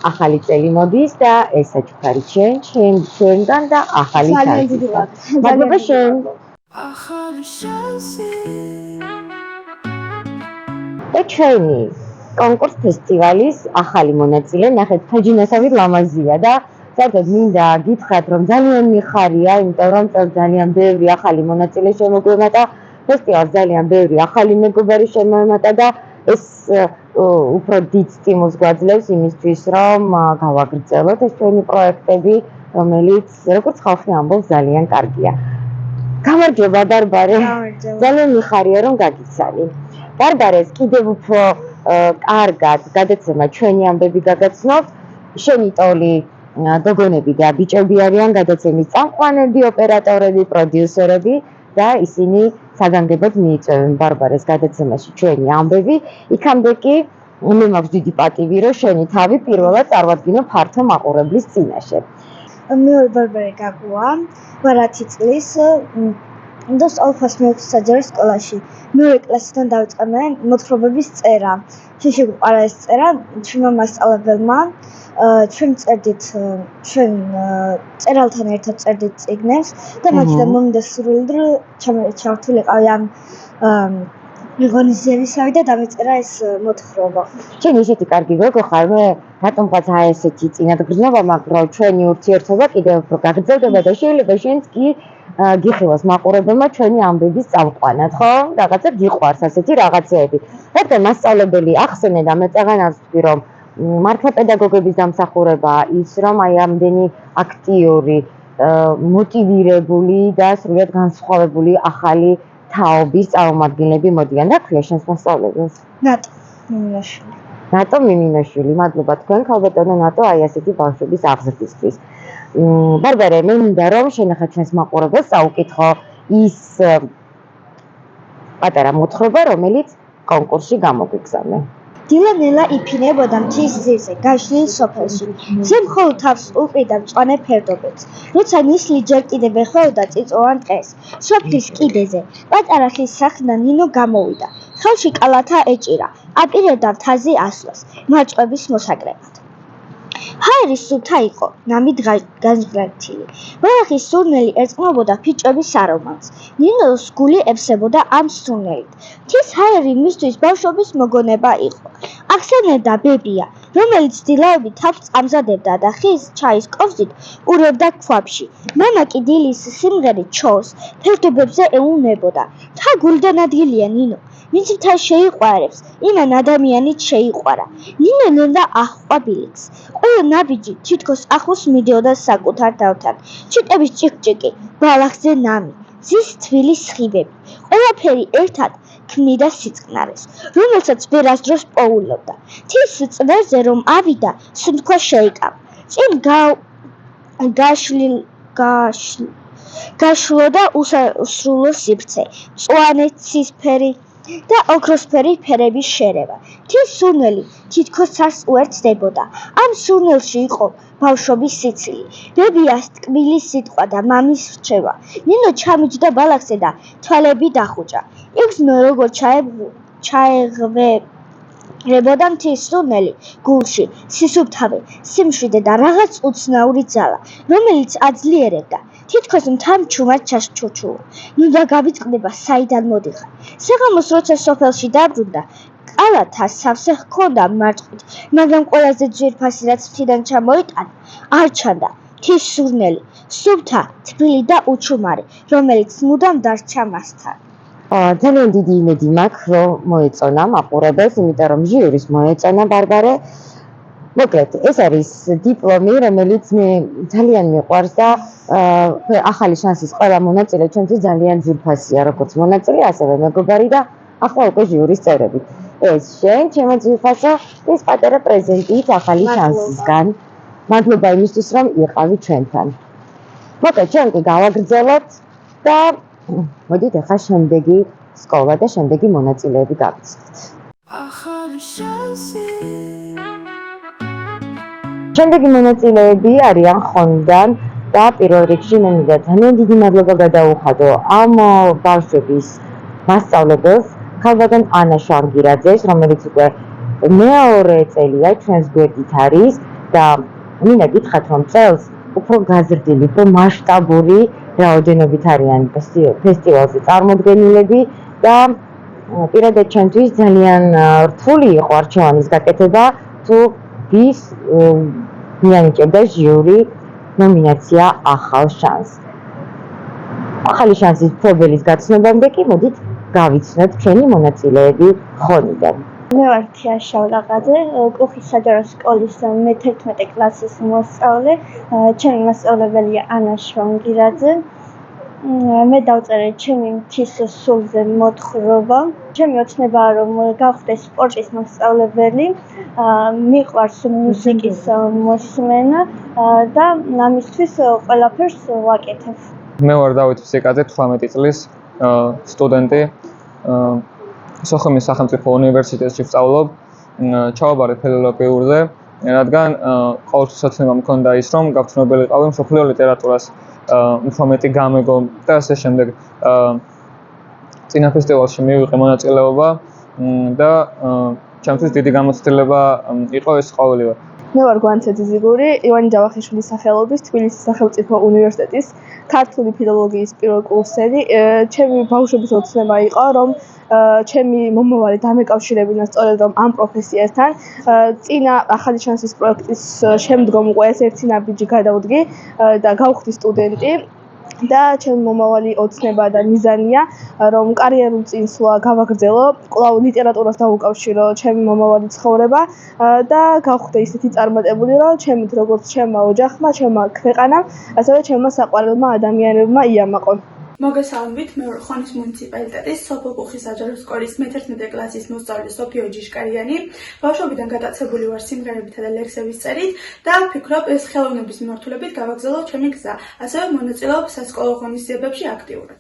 ახალი წელი მოდის და ეს საჩუქარი ჩვენგან და ახალი შანსი. მადლობა შენ. ჩვენი კონკურს ფესტივალის ახალი მონაწილე ნახეთ თაჯინასამით ლამაზია და საერთოდ მინდა გითხრათ, რომ ძალიან მიხარია, იმიტომ რომ ძალიან ბევრი ახალი მონაწილე შემოგვემატა, ფესტივალს ძალიან ბევრი ახალი მეგობარი შემოემატა და ეს უფრო დიდ სტიმულს გვაძლევს იმისთვის, რომ გავაგრძელოთ ეს ჩვენი პროექტები რომელიც როგორც ხალხი ამბობს ძალიან კარგია. გამარჯობა ბარბარე. ძალიან მიხარია რომ გაგიცანი. ბარბარეს კიდევ უფრო კარგად გადაცემა ჩვენი ამბები გაგაცნობთ. შენი ტოლი გოგონები და ბიჭები არიან გადაცემის წამყვანები, ოპერატორები, პროდიუსერები და ისინი საგანგებოდ მიიწვევენ ბარბარეს გადაცემაში ჩვენი ამბები. იქამდე კი მე მაქვს დიდი პატივი რომ შენი თავი პირველად წარვადგინო ფართო მაყურებლის წინაშე. მეორე ბარბარე გაგუა 8 წლის და სწავლობს მეექვსე საჯარო სკოლაში. მეორე კლასიდან დავიწყე მე მოთხრობების წერა. ჩვენ შეგვიყარა ეს წერა ჩვენმა მასწავლებელმა. ჩვენ წერდით ჩვენ წერალთან ერთად წერდით წიგნებს და მაშინ მომდა სურვილი რომ ჩავთვლიყავი ამ ღონისძიებისავე და დამეწერა ეს მოთხრობა. შენ ისეთი კარგი გოგო ხარ, მე რატომღაც ესეთი წინადღრმობა მაქვს, რომ ჩვენი ურთიერთობა კიდევ უფრო გაგრძელდება და შეიძლება შენც კი გიხილოს მაყურებელმა ჩვენი ამბების წამყვანად, ხო? რაღაცა გიყვარს ასეთი რაღაცეები. რადგან მასწავლებელი ახსენე და მე წაღანაც ვთქვი, რომ მართლა პედაგოგების დამსახურება ის რომ აი ამდენი აქტიური, მოტივირებული და სრულიად განსხვავებული ახალი თაობის წარმომადგენლები მოდიან და ქვია შენს მასწავლებელს. ნატო მიმინოშვილი. ნატო მიმინოშვილი, მადლობა თქვენ ქალბატონო ნატო აი ასეთი ბავშვების აღზრდისთვის. ბარბარე, მე მინდა რომ შენახა ჩვენს მაყურებელს წაუკითხო ის პატარა მოთხრობა, რომელიც კონკურსში გამოგვიგზავნე. დილანელა იფინებოდა მთის ძირზე, გაშლილ სოფელში. მზე მხოლოდ თავს უყრიდა მწვანე ფერდობებს. როცა ნისლი ჯერ კიდევ ეხმაროდა წიწვოვან ტყეს, სოფლის კიდეზე, პატარა ხის სახლიდან ნინო გამოვიდა. ხელში კალათა ეჭირა, აპირებდა მთაზე ასვლას, მარწყვების მოსაკრებად. ჰაერი სუფთა იყო, ნამით განზღრათილი. ბალახის სურნელი ერწყმობოდა ფიჭვების არომატს. ნინოს გული ებსებოდა ამ სურნელით. მთის ჰაერი მისთვის ბავშვობის მოგონება იყო. ახსენებდა ბებია, რომელიც დილაობით თავს ამზადებდა და ხის ჩაის kovzit ურევდა ქვაბში. მამა კი დილის სიმღერით ჩორს ფერდობებზე ეუნებოდა. თა გულიდან ადგილია ნინო. ვინც მთა შეიყვარებს, იმან ადამიანით შეიყვარა. ნინო ნენდა აჰყვა ბილიქს. ყველა ნაბიჯი თითქოს ახლოს მიდიოდა საკუთარ თავთან. ჩიტების ჭიკჭიკი, ბალახზე ნამი, ზის თბილი სხივები. ყველაფერი ერთად ქმნიდა სიწყნარეს, რომელსაც ვერასდროს პოულობდა. თის წვერზე რომ ავიდა, სუნთქვა შეიკავა. წინ გაშლოდა უსრულო სივრცე, მწვანე ცისფერი და ოქროსფერი ფერების შერევა. მთის სურნელი თითქოს ცარს უერთდებოდა. ამ სურნელში იყო ბავშვობის სიცილი, ბებიას ტკბილი სიტყვა და მამის რჩევა. ნინო ჩამიჯდა ბალახზე და თვალები დახუჭა. იგრძნო როგორ ჩაეღვერებოდა მთის სურნელი გულში, სისუფთავე, სიმშვიდე და რაღაც უცნაური ძალა, რომელიც აძლიერებდა. თითქოს მთამ ჩუმად ჩაშჩუჩულა. ნინო გავიწყდება საიდან მოდიხარ. საღამოს როცა სოფელში დაბრუნდა, კალათა სავსე ჰქონდა მარწყვით, მაგრამ ყველაზე ძვირფასი რაც მთიდან ჩამოიტანა, არ ჩანდა. მთის სურნელი, სუფთა, თბილი და უჩუმარი, რომელიც მუდამ დარჩა მასთან. ძალიან დიდი იმედი მაქვს, რომ მოეწონა მაყურებელს, იმიტომ რომ ჟიურის მოეწონა ბარბარე. მოკლედ, ეს არის დიპლომი, რომელიც მე ძალიან მიყვარს და ახალი შანსის ყველა მონაწილე ჩვენთვის ძალიან ძვირფასია, როგორც მონაწილე, ასევე მეგობარი და ახლა უკვე ჟიურის წევრები. ეს შენ, ჩემო ძვირფასო, ეს პატარა პრეზენტით ახალი შანსისგან. მადლობა იმისთვის, რომ იყავი ჩვენთან. მოკლედ, ჩვენ კი გავაგრძელოთ და მოდით ახლა შემდეგი სკოლა და შემდეგი მონაწილეები გავიცნობთ. შემდეგი მონაწილეები არიან ხონიდან და პირველ რიგში მე მინდა ძალიან დიდი მადლობა გადაუხადო ამ ბავშვების მასწავლებელს, ქალბატონ ანა შვარგირაძეს, რომელიც უკვე მეორე წელია ჩვენს გვერდით არის და მინდა გითხრათ, რომ წელს უფრო გაზრდილი, უფრო მასშტაბური რაოდენობით არიან ფესტივალზე წარმოდგენილები და პირადად ჩვენთვის ძალიან რთული იყო არჩევანის გაკეთება, თუ ვის მიანიჭებდა ჟიური ნომინაცია ახალ შანსს. ახალი შანსის მფლობელის გაცნობამდე კი მოდით გავიცნოთ ჩვენი მონაწილეები ხონიდან. მე ვარ თია შავლაღაძე, კუხის საჯარო სკოლის მე-11 კლასის მოსწავლე, ჩემი მასწავლებელია ანა შვანგირაძე. მე დავწერე ჩემი მთის სულზე მოთხრობა. ჩემი ოცნებაა რომ გავხდე სპორტის მასწავლებელი, მიყვარს მუსიკის მოსმენა და ამისთვის ყველაფერს ვაკეთებ. მე ვარ დავით ფსიკაძე, 18 წლის სტუდენტი. სოხუმის სახელმწიფო უნივერსიტეტში ვსწავლობ, ჩავაბარე ფილოლოგიურზე, რადგან ყოველთვის ოცნება მქონდა ის, რომ გავცნობილიყავი მსოფლიო ლიტერატურას უფრო მეტი გამეგო და ასე შემდეგ. წინა ფესტივალში მივიღე მონაწილეობა და ჩემთვის დიდი გამოცდილება იყო ეს ყოველივე. მე ვარ გვანცე ძიზიგური, ივანი ჯავახიშვილის სახელობის თბილისის სახელმწიფო უნივერსიტეტის ქართული ფილოლოგიის პირველ კურსელი. ჩემი ბავშვობის ოცნება იყო, რომ ჩემი მომავალი დამეკავშირებინა სწორედ რომ ამ პროფესიასთან. წინა ახალი შანსის პროექტის შემდგომ უკვე ეს ერთი ნაბიჯი გადავდგი და გავხდი სტუდენტი. და ჩემი მომავალი ოცნება და მიზანია, რომ კარიერულ წინსვლა გავაგრძელო, კვლავ ლიტერატურას დავუკავშირო ჩემი მომავალი ცხოვრება და გავხდე ისეთი წარმატებული, რომ ჩემით როგორც ჩემმა ოჯახმა, ჩემმა ქვეყანამ, ასევე ჩემმა საყვარელმა ადამიანებმა იამაყონ. მოგესალმებით, მე ვარ ხონის მუნიციპალიტეტის სოფელ კუხის საჯარო სკოლის მე-11 კლასის მოსწავლე სოფიო ჯიშკარიანი. ბავშვობიდან გატაცებული ვარ სიმღერებითა და ლექსების წერით და ვფიქრობ, ეს ხელოვნების მიმართულებით გავაგრძელო ჩემი გზა. ასევე მონაწილეობ სასკოლო ღონისძიებებში აქტიურად.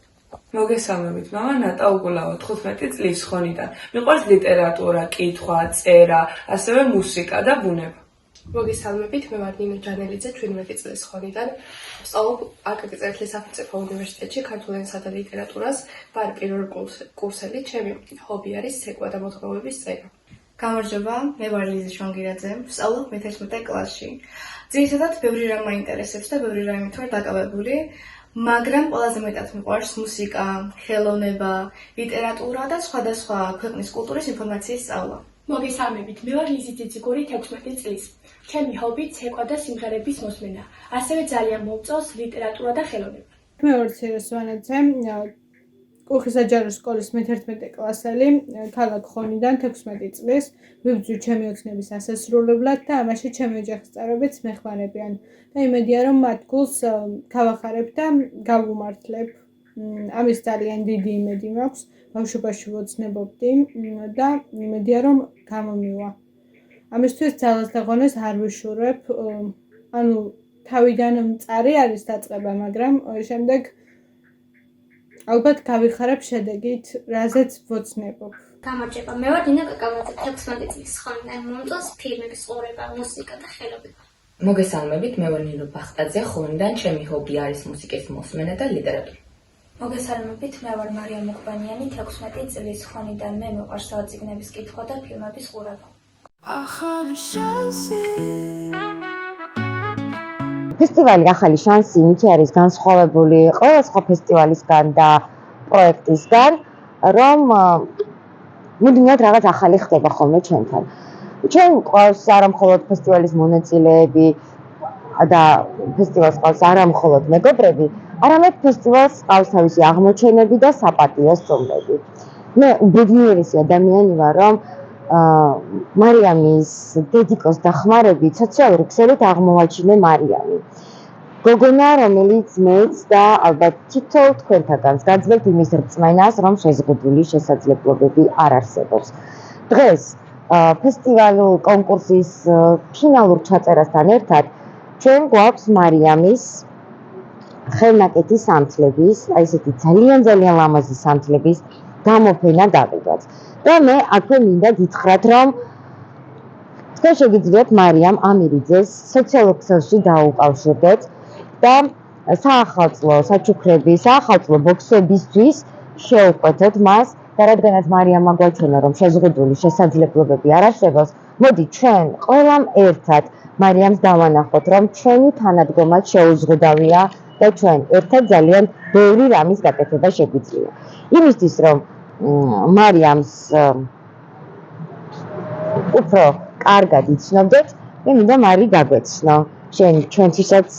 მოგესალმებით, მამა ნატა უგულავა 15 წლის ხონიდან. მიყვარს ლიტერატურა, კითხვა, წერა, ასევე მუსიკა და ბუნება. მოგესალმებით, მე ვარ ნინო ჯანელიძე 17 წლის ხონიდან. ვსწავლობ აკაკი წერეთლის სახელმწიფო უნივერსიტეტში ქართულ ენასა და ლიტერატურას, ვარ პირველ კურსელი, ჩემი ჰობი არის ცეკვა და მოთხრობების წერა. გამარჯობა, მე ვარ ლიზა შვანგირაძე, ვსწავლობ მე-11 კლასში. ძირითადად ბევრი რამ მაინტერესებს და ბევრი რამით ვარ დაკავებული, მაგრამ ყველაზე მეტად მიყვარს მუსიკა, ხელოვნება, ლიტერატურა და სხვადასხვა ქვეყნის კულტურის ინფორმაციის სწავლა. მოგესალმებით, მე ვარ ლიზი ძიძიგური 16 წლის. ჩემი ჰობი ცეკვა და სიმღერების მოსმენა. ასევე ძალიან მომწონს ლიტერატურა და ხელოვნება. მე ვარ ცირეს ვანაძე, კუხის საჯარო სკოლის მე-11 კლასელი, ქალაქ ხონიდან 16 წლის. ვიბრძვი ჩემი ოცნების ასასრულებლად და ამაში ჩემი ოჯახის წევრებიც მეხმარებიან. და იმედია რომ მათ გულს გავახარებ და გავუმართლებ. ამის ძალიან დიდი იმედი მაქვს. ბავშვობაში ვოცნებობდი და იმედია რომ გამომივა. ამისთვის ძალას და ღონეს არ ვიშურებ. ანუ თავიდან მწარი არის დაწყება, მაგრამ შემდეგ ალბათ გავიხარებ შედეგით, რაზეც ვოცნებობ. გამარჯობა, მე ვარ დინა კაკალაძე 16 წლის ხონიდან. მომწონს ფილმების ყურება, მუსიკა და ხელოვნება. მოგესალმებით, მე ვარ ნინო ბახტაძე, ხონიდან ჩემი ჰობი არის მუსიკის მოსმენა და ლიტერატურა. მოგესალმებით, მე ვარ მარია მუხბანიანი 16 წლის ხონიდან. მე მიყვარს საწიგნების კითხვა და ფილმების ყურება. ფესტივალი ახალი შანსი იმით არის განსხვავებული ყველა სხვა ფესტივალისგან და პროექტისგან, რომ მუდმივად რაღაც ახალი ხდება ხოლმე ჩვენთან. ჩვენ ყავს არა მხოლოდ ფესტივალის მონაწილეები და ფესტივალს ყავს არა მხოლოდ მეგობრები, არამედ ფესტივალს ყავს თავისი აღმოჩენები და საპატიო სტუმრები. მე უბედნიერესი ადამიანი ვარ, რომ მარიამის დედიკოს დახმარებით სოციალური ქსელით აღმოვაჩინე მარიამი. გოგონა, რომელიც მეც და ალბათ თითოეულ თქვენთაგანს გაძლევთ იმის რწმენას, რომ შეზღუდული შესაძლებლობები არ არსებობს. დღეს ფესტივალურ კონკურსის ფინალურ ჩაწერასთან ერთად ჩვენ გვაქვს მარიამის ხელნაკეთის სამთლების, აი ესეთი ძალიან ლამაზი სამთლების გამოფენა დავიღოთ. და მე აქვე მინდა გითხრათ, რომ თქვენ შეგიძლიათ მარიამ ამირიძეს სოციალურ ქსელში დაუკავშირდეთ და საახალწლო საჩუქრების, საახალწლო ბოქსებისთვის შეუყვეთოთ მას და რადგანაც მარიამმა გვაჩვენა, რომ შეზღუდული შესაძლებლობები არ არსებობს, მოდი ჩვენ ყველამ ერთად მარიამს დავანახოთ, რომ ჩვენი თანადგომაც შეუზღუდავია და ჩვენ ერთად ძალიან ბევრი რამის გაკეთება შეგვიძლია. იმისთვის, რომ მარიამს უფრო კარგად იცნობდეთ, მე მინდა მარი გაგვეცნო. ჩვენთვისაც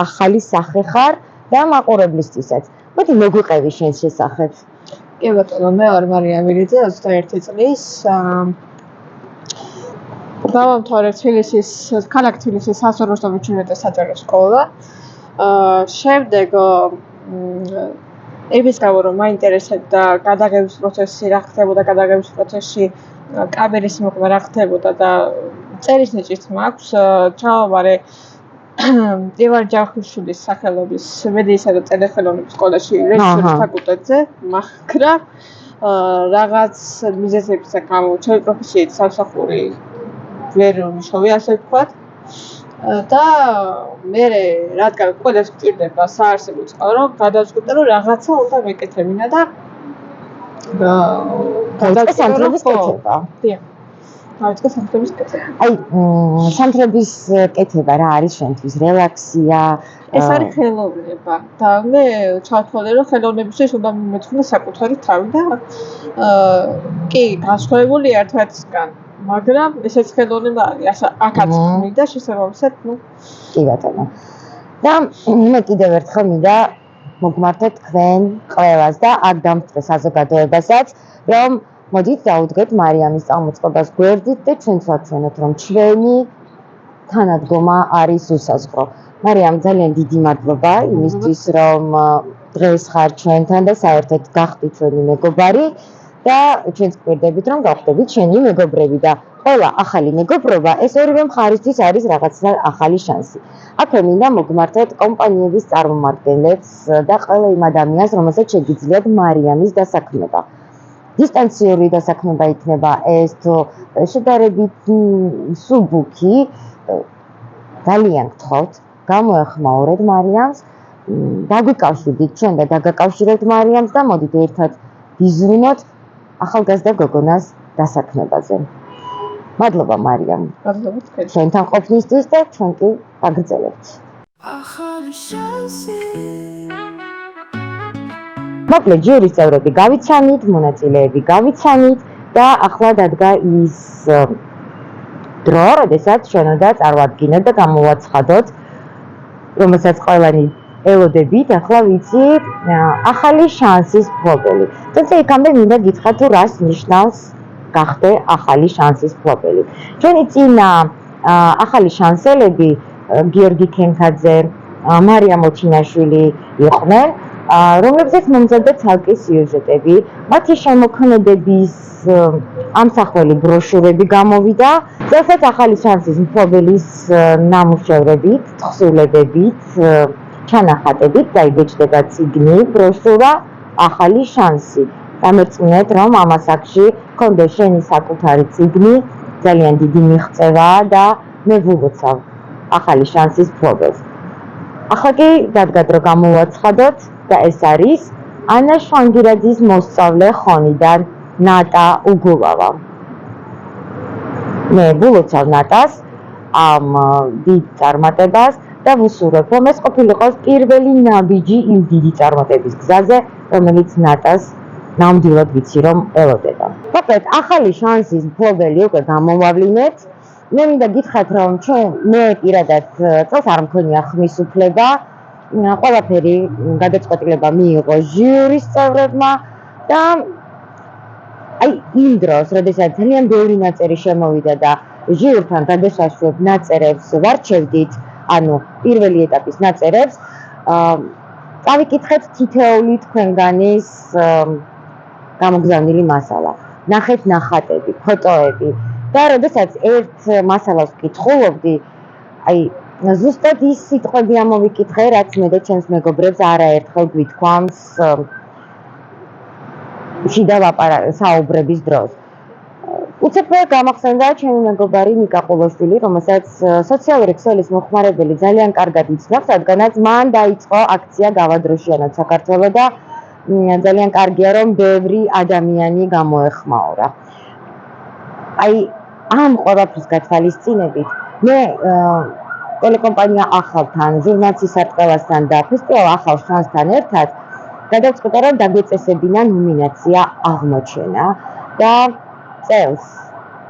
ახალი სახე ხარ და მაყურებლისთვისაც. მოდი მოგვიყევი შენს შესახებ. კი ბატონო, მე ვარ მარია ამირიძე, 21 წლის. დავამთავრე თბილისის ქალაქ თბილისის სასწავლო მეჩვენებათა საჯარო სკოლა. შემდეგ იმის გამო რომ მაინტერესებდა გადაღების პროცესი, რა ხდებოდა გადაღების პროცესში, კამერის მოკვლა რა ხდებოდა და წერის ნიჭიც მაქვს, ჩავაბარე ივან ჯავახიშვილის სახელობის მედიისა და ტელეხელოვნების სკოლაში რეჟისურის ფაკულტეტზე, მაგრამ რაღაც მიზეზების გამო ჩემი პროფესიით სამსახური ვერ მიშოვე, ასე ვთქვათ. და მე რადგან ყველას გვჭირდება საარსებო წყარო, გადავწყვიტე რომ რაღაცა უნდა მეკეთებინა და სამთრების კეთება. დავიწყე სამთრების კეთება. აი, სამთრების კეთება რა არის შენთვის? რელაქსია? ეს არის ხელოვნება და მე ჩავთვალე რომ ხელოვნებისთვის უნდა მიმეცხვნა საკუთარი თავი და კი, განსხვავებული ერთმანეთისგან, მაგრამ ესეც ხელოვნება არის, აქაც მინდა შესაბამისად, კი ბატონო. და მე კიდევ ერთხელ მინდა მოგმართოთ თქვენ ყველას და აქ დამწყე საზოგადოებასაც, რომ მოდით დავუდგეთ მარიამის წამოწყებას გვერდით და ჩვენც ვაცნოთ, რომ ჩვენი თანადგომა არის უსაზღვრო. მარიამ, ძალიან დიდი მადლობა იმისთვის, რომ დღეს ხარ ჩვენთან და საერთოდ გახდით ჩვენი მეგობარი და ჩვენს გვერდებით რომ გავხდებით ჩვენი მეგობრები და ყველა ახალი მეგობრობა ეს ორივე მხარისთვის არის რაღაცა ახალი შანსი. აქვე მინდა მოგმართოთ კომპანიების წარმომადგენლებს და ყველა იმ ადამიანს, რომელსაც შეგიძლიათ მარიამის დასაქმება. დისტანციური დასაქმება იქნება ეს თუ შედარებით სუბუქი, ძალიან გთხოვთ, გამოეხმაურეთ მარიამს, დაგვიკავშირდით ჩვენ და დაგაკავშირებთ მარიამს და მოდით ერთად ვიზრუნოთ ახალგაზრდა გოგონას დასაქმებაზე. მადლობა მარიამ. მადლობა თქვენ. ჩვენთან ყოფნისთვის და ჩვენ კი აგრძელებთ. მოკლედ ჯურის წევრები გავიცანით, მონაწილეები გავიცანით და ახლა დადგა ის დრო, როდესაც ჩვენ უნდა წარვადგინოთ და გამოვაცხადოთ, რომელსაც ყველანი ელოდებით, ახლა ვიცი, ახალი შანსის მფლობელი. თუმცა იქამდე მინდა გითხრათ, თუ რას ნიშნავს გახდე ახალი შანსის მფლობელი. ჩვენი წინა ახალი შანსელები გიორგი ქენქაძე, მარიამ ოჩინაშვილი იყვნენ, რომლებზეც მომზადდა ცალკე სიუჟეტები, მათი შემოქმედების ამსახველი ბროშურები გამოვიდა, წელსაც ახალი შანსის მფლობელის ნამუშევრებით, თხზულებებით, ჩანახატებით დაიბეჭდება წიგნი, ბროშურა, ახალი შანსი. დამერწმუნეთ, რომ ამას აქში გქონდეს შენი საკუთარი წიგნი, ძალიან დიდი მიღწევაა და მე ვულოცავ ახალი შანსის მფლობელს. ახლა კი დადგა დრო გამოვაცხადოთ და ეს არის ანა შვანგირაძის მოსწავლე ხონიდან ნატა უგულავა. მე ვულოცავ ნატას ამ დიდ წარმატებას და ვუსურვებ, რომ ეს ყოფილიყო პირველი ნაბიჯი იმ დიდი წარმატების გზაზე, რომელიც ნატას ნამდვილად ვიცი რომ ელოდება. მოკლედ, ახალი შანსის მფლობელი უკვე გამოვავლინეთ. მე მინდა გითხრათ, რომ მე პირადად წელს არ მქონია ხმის უფლება, ყველაფერი გადაწყვეტილება მიიღო ჟიურის წევრებმა და აი იმ დროს, როდესაც ძალიან ბევრი ნაწერი შემოვიდა და ჟიურთან გადასაშვებ ნაწერებს ვარჩევდით, ანუ პირველი ეტაპის ნაწერებს, წავიკითხეთ თითოეული თქვენგანის გამოგზავნილი მასალა. ნახეთ ნახატები, ფოტოები და როდესაც ერთ მასალას ვკითხულობდი, აი ზუსტად ის სიტყვები ამოვიკითხე, რაც მე და ჩემს მეგობრებს არაერთხელ გვითქვამს შიდა საუბრების დროს. უცებ გამახსენდა ჩემი მეგობარი ნიკა ყულოშვილი, რომელსაც სოციალური ქსელის მოხმარებელი ძალიან კარგად იცნობს, რადგანაც მან დაიწყო აქცია გავადროშიანოთ საქართველო და ძალიან კარგია, რომ ბევრი ადამიანი გამოეხმაურა. აი ამ ყველაფრის გათვალისწინებით მე ტელეკომპანია ახალთან, ჟურნალ სისარტყელასთან და ფესტივალ ახალ შანსთან ერთად გადავწყვიტე, რომ დაგვეწესებინა ნომინაცია აღმოჩენა და წელს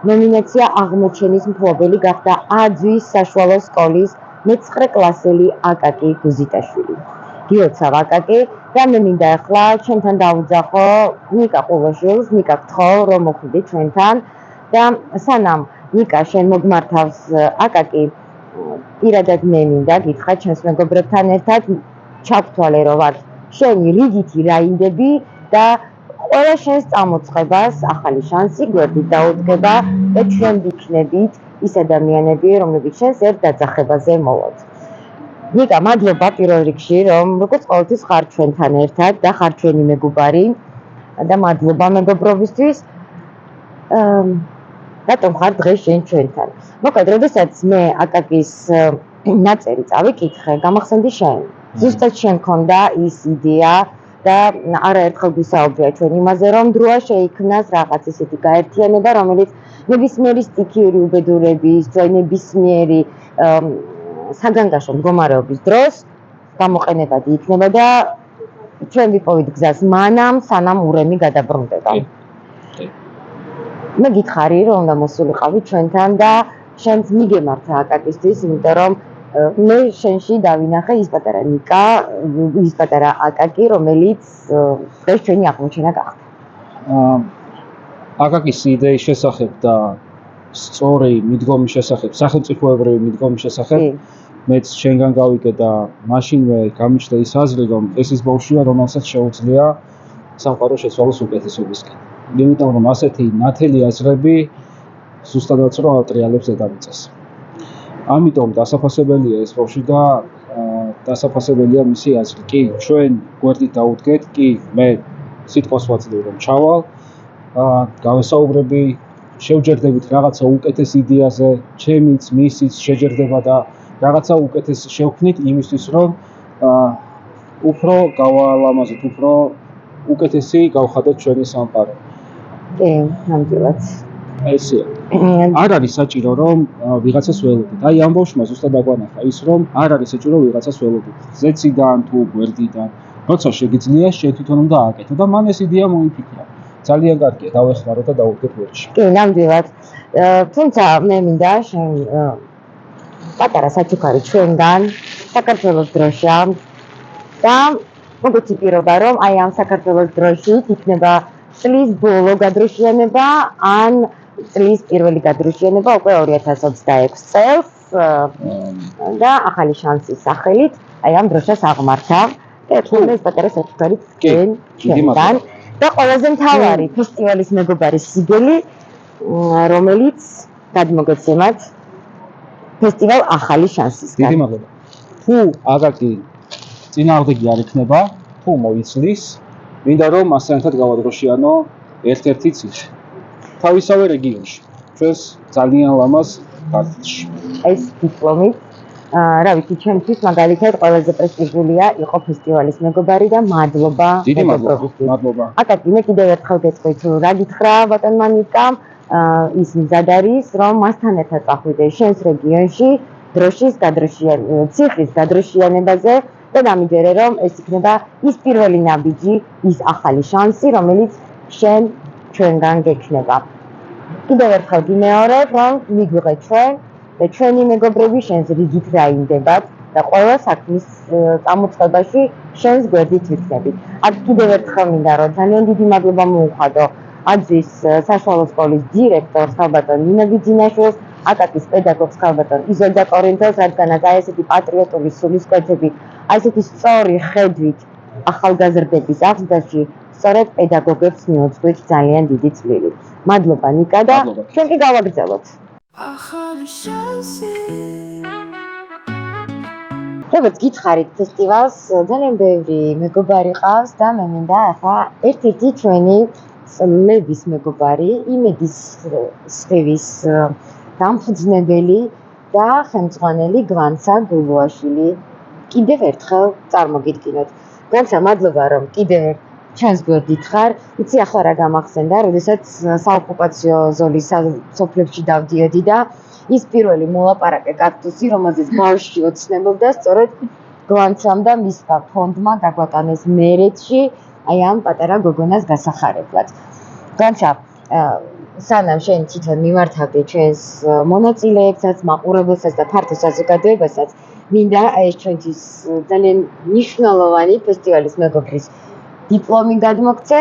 ნომინაცია აღმოჩენის მფლობელი გახდა აძვის საშუალო სკოლის მე-9 კლასელი აკაკი გუზიტაშვილი. გიოცავ აკაკი და მე მინდა ახლა ჩვენთან დავუძახო ნიკა ყულოშვილს, ნიკა გთხოვ რომ მოხვიდე ჩვენთან და სანამ ნიკა, შენ მოგმართავს აკაკი, პირადად მე მინდა გითხრა ჩემს მეგობრებთან ერთად ჩავთვალე რომ ვარ შენი რიგითი რაინდები და ყველა შენს წამოწყებას ახალი შანსი გვერდით დაუდგება და ჩვენ ვიქნებით ის ადამიანები, რომლებიც შენს ერთ დაძახებაზე მოვოთ. ნიკა, მადლობა პირველ რიგში, რომ როგორც ყოველთვის ხარ ჩვენთან ერთად და ხარ ჩვენი მეგობარი და მადლობა მეგობრობისთვის. რატომ ხარ დღეს შენ ჩვენთან? მოკლედ, როდესაც მე აკაკის ნაწერი წავიკითხე, გამახსენდი შენ. ზუსტად შენ მქონდა ის იდეა და არაერთხელ გვისაუბრია ჩვენ იმაზე, რომ დროა შეიქმნას რაღაც ისეთი გაერთიანება, რომელიც ნებისმიერი სტიქიური უბედურების, ნებისმიერი საგანგაშო მდგომარეობის დროს გამოყენებადი იქნება და ჩვენ ვიპოვით გზას მანამ, სანამ ურემი გადაბრუნდება. მე გითხარი, რომ უნდა მოსულიყავი ჩვენთან და შენც მიგემართა აკაკისთვის, იმიტომ რომ მე შენში დავინახე ის პატარა ნიკა, ის პატარა აკაკი, რომელიც დღეს ჩვენი აღმოჩენა გახდა. აკაკის იდეის შესახებ და სწორი მიდგომის შესახებ, სახელმწიფოებრივი მიდგომის შესახებ მეც შენგან გავიგე და მაშინვე გამიჩნდა ის აზრი, რომ ეს ის ბავშვია, რომელსაც შეუძლია სამყარო შეცვალოს უკეთესობისკენ. იმიტომ რომ ასეთი ნათელი აზრები ზუსტადაც რომ ატრიალებს დედამიწას. ამიტომ დასაფასებელია ეს ბავშვი და დასაფასებელია მისი აზრი. კი, ჩვენ გვერდით დაუდგეთ, კი, მე სიტყვას ვაძლევ რომ ჩავალ, გავესაუბრები, შევჯერდებით რაღაცა უკეთეს იდეაზე, ჩემიც, მისიც შეჯერდება და რაღაცა უკეთეს შევქმნით იმისთვის, რომ უფრო გავალამაზოთ, უფრო უკეთესი გავხადოთ ჩვენი სამყარო. კი, ნამდვილად. ესეა. არ არის საჭირო რომ ვიღაცას ველოდოთ. აი ამ ბავშვმა ზუსტად აგვანახა ის რომ არ არის საჭირო ვიღაცას ველოდოთ. ზეციდან თუ გვერდიდან, როცა შეგიძლია შენ თვითონ უნდა ააკეთო და მან ეს იდეა მოიფიქრა. ძალიან კარგია, დავეხმარო და დავუდგეთ ვერში. კი, ნამდვილად. თუმცა მე მინდა შენ პატარა საჩუქარი ჩვენგან საქართველოს დროშა და მოგეცი პირობა რომ აი ამ საქართველოს დროშით იქნება წლის ბოლო გადროშიანება ან წლის პირველი გადროშიანება უკვე 2026 წელს და ახალი შანსის სახელით აი ამ დროშას აღმართა და ეს პატარა საჩუქარი ჩვენგან და ყველაზე მთავარი ფესტივალის მეგობარის სიგელი რომელიც გადმოგეცემათ ფესტივალ ახალი შანსისგან. დიდი მადლობა. თუ აკაკი წინააღმდეგი არ იქნება, თუ მოიცლის, მინდა რომ მასთან გავადროშიანო ერთ-ერთი ციხე. თავისავე რეგიონში, ჩვენს ძალიან ლამაზ ქართლში. ეს დიპლომი, რა ვიცი, ჩემთვის მაგალითად ყველაზე პრესტიჟულია იყო ფესტივალის მეგობარი და მადლობა. დიდი მადლობა. აკაკი, მე კიდევ ერთხელ გეტყვით, რა გითხრა ბატონმა ნიკამ, ის მზად არის, რომ მასთან ერთად წახვიდე შენს რეგიონში დროშის გადროშიანებაზე, ციხის გადროშიანებაზე და დამიჯერე, რომ ეს იქნება ის პირველი ნაბიჯი, ის ახალი შანსი, რომელიც შენ ჩვენგან გექნება. კიდევ ერთხელ გიმეორებ, რომ მიგვიღე ჩვენ და ჩვენი მეგობრები შენს რიგით რაინდებათ და ყველა საქმის წამოწყებაში შენს გვერდით ვიქნებით. აქ კიდევ ერთხელ მინდა რომ ძალიან დიდი მადლობა მოუხადო აძის საშუალო სკოლის დირექტორს ხალბატონ ნინო ბიძინაშვილს, აკაკის პედაგოგს ხალბატონ იზოლდა კორინთელს, რადგანაც აი ესეთი პატრიოტული სულისკვეთები, აი ესეთი სწორი ხედვით ახალგაზრდების აღზრდაში სწორედ პედაგოგებს მიუძღვით ძალიან დიდი წვლილი. მადლობა ნიკა და ჩვენ კი გავაგრძელოთ. როგორც გითხარით ფესტივალს ძალიან ბევრი მეგობარი ყავს და მე მინდა ახლა ერთ-ერთი ჩვენი წლების მეგობარი, იმედის სხივის დამფუძნებელი და ხელმძღვანელი გვანცა გულუაშვილი კიდევ ერთხელ წარმოგიდგინოთ. გვანცა, მადლობა რომ კიდევ ჩვენს გვერდით ხარ. იცი ახლა რა გამახსენდა, როდესაც საოკუპაციო ზოლის სოფლებში დავდიოდი და ის პირველი მოლაპარაკე კაქტუსი, რომელზეც ბავშვი ოცნებობდა, სწორედ გვანცამ და მისმა ფონდმა გაგვატანეს მერეთში აი ამ პატარა გოგონას გასახარებლად. განსა სანამ შენ თვითონ მიმართავდი ჩვენს მონაწილეებსაც, მაყურებელსაც და ფართო საზოგადოებასაც, მინდა ეს ჩვენთვის ძალიან მნიშვნელოვანი ფესტივალის მეგობრის დიპლომი გადმოგცე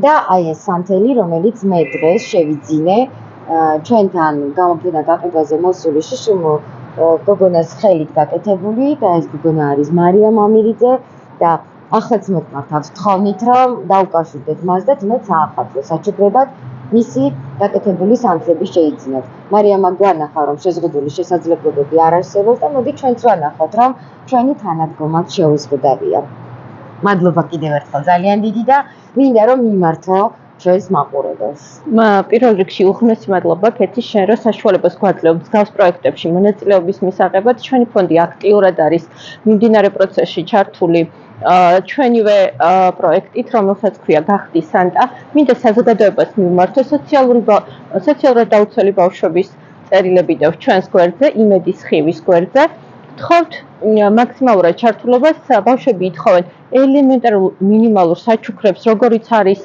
და აი ეს სანთელი, რომელიც მე დღეს შევიძინე ჩვენთან გამოფენა გაყიდვაზე მოსული შიშუმ გოგონას ხელით გაკეთებული და ეს გოგონა არის მარია მამირიძე და ახაც მოყავთ თხოვნით რომ დაუკავშირდეთ მას და თუნდაც საახალწლო საჩუქრებად მისი გაკეთებული სამთლები შეიძინოთ. მარიამა განახა რომ შეზღუდული შესაძლებლობები არ არსებობს და მოდი ჩვენც ვანახოთ რომ ჩვენი თანადგომაც შეუზღუდავია. მადლობა კიდევ ერთხელ ძალიან დიდი და მინდა რომ მიმართო ჩვენს მაყურებელს. პირველ რიგში უღრმესი მადლობა ქეთი შენ რომ საშუალებას გვაძლევ მსგავს პროექტებში მონაწილეობის მისაღებად. ჩვენი ფონდი აქტიურად არის მიმდინარე პროცესში ჩართული ჩვენივე პროექტით, რომელსაც ქვია გახდი სანტა. მინდა საზოგადოებას მივმართო სოციალურად დაუცველი ბავშვების წერილები და ჩვენს გვერდზე, იმედის ხივის გვერდზე. გთხოვთ მაქსიმალურად ჩართულობას, ბავშვები ითხოვენ ელემენტარულ მინიმალურ საჩუქრებს, როგორიც არის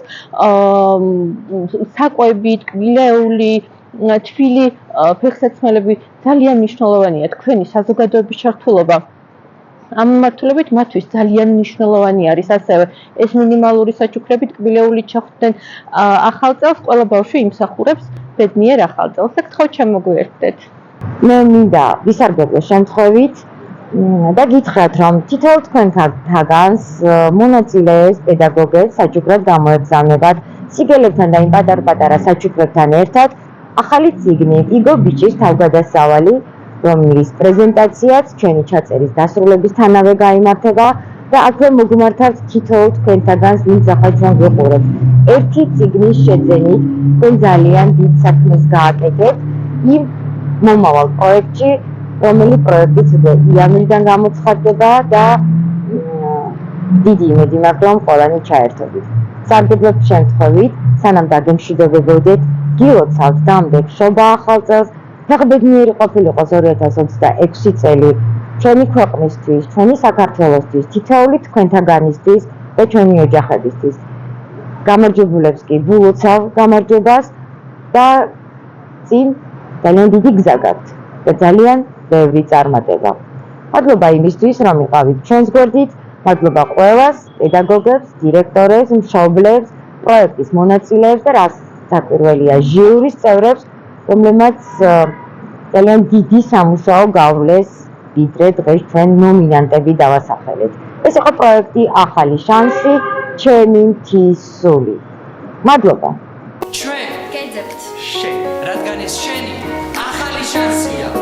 საკვები, ტკბილეული, თბილი ფეხსაცმელები. ძალიან მნიშვნელოვანია თქვენი საზოგადოების ჩართულობა. ამ მიმართულებით მათთვის ძალიან მნიშვნელოვანი არის ასევე ეს მინიმალური საჩუქრები, ტკბილეული ჩახვდნენ ახალ წელს, ყველა ბავშვი იმსახურებს ბედნიერ ახალ წელს და გთხოვთ შემოგვიერთდეთ. მე მინდა ვისარგებლო შემთხვევით და გითხრათ რომ თითოეულ თქვენთაგანს მონაწილეებს პედაგოგებს საჩუქრად გამოეგზავნებათ სიგელებთან და იმ პატარ-პატარა საჩუქრებთან ერთად ახალი წიგნი იგო ბიჭის თავგადასავალი რომლის პრეზენტაციაც ჩვენი ჩაწერის დასრულებისთანავე გაიმართება და აქვე მოგმართავთ თითოეულ თქვენთაგანს ვინც ახლა ჩვენ გვიყურებთ. ერთი წიგნის შეძენით თქვენ ძალიან დიდ საქმეს გააკეთებთ იმ მომავალ პროექტში, რომელიც პროექტიც იანვრიდან გამოცხადდება და დიდი იმედი მაქვს რომ ყველანი ჩაერთობით. სარგებლობთ შემთხვევით, სანამ დაგემშვიდობებოდეთ, გილოცავთ დამდეგ შობა ახალ წელს, ფეხბედნიერი ყოფილიყოს 2026 წელი ჩვენი ქვეყნისთვის, ჩვენი საქართველოსთვის, თითოეული თქვენთაგანისთვის და ჩვენი ოჯახებისთვის. გამარჯვებულებს კი ვილოცავ გამარჯვებას და წინ ძალიან დიდი გზა გაქვთ და ძალიან ბევრი წარმატება. მადლობა იმისთვის, რომ იყავით ჩვენს გვერდით, მადლობა ყველას, პედაგოგებს, დირექტორებს, მშობლებს, პროექტის მონაწილეებს და რაც საკვირველია ჟიურის წევრებს, რომლებმაც ძალიან დიდი სამუშაო გავლეს ვიდრე დღეს ჩვენ ნომინანტები დავასახელეთ. ეს იყო პროექტი ახალი შანსი, ჩემი მთის სული. მადლობა. ჩვენ გეძებთ შენ, რადგან ეს შენი ახალი შანსია.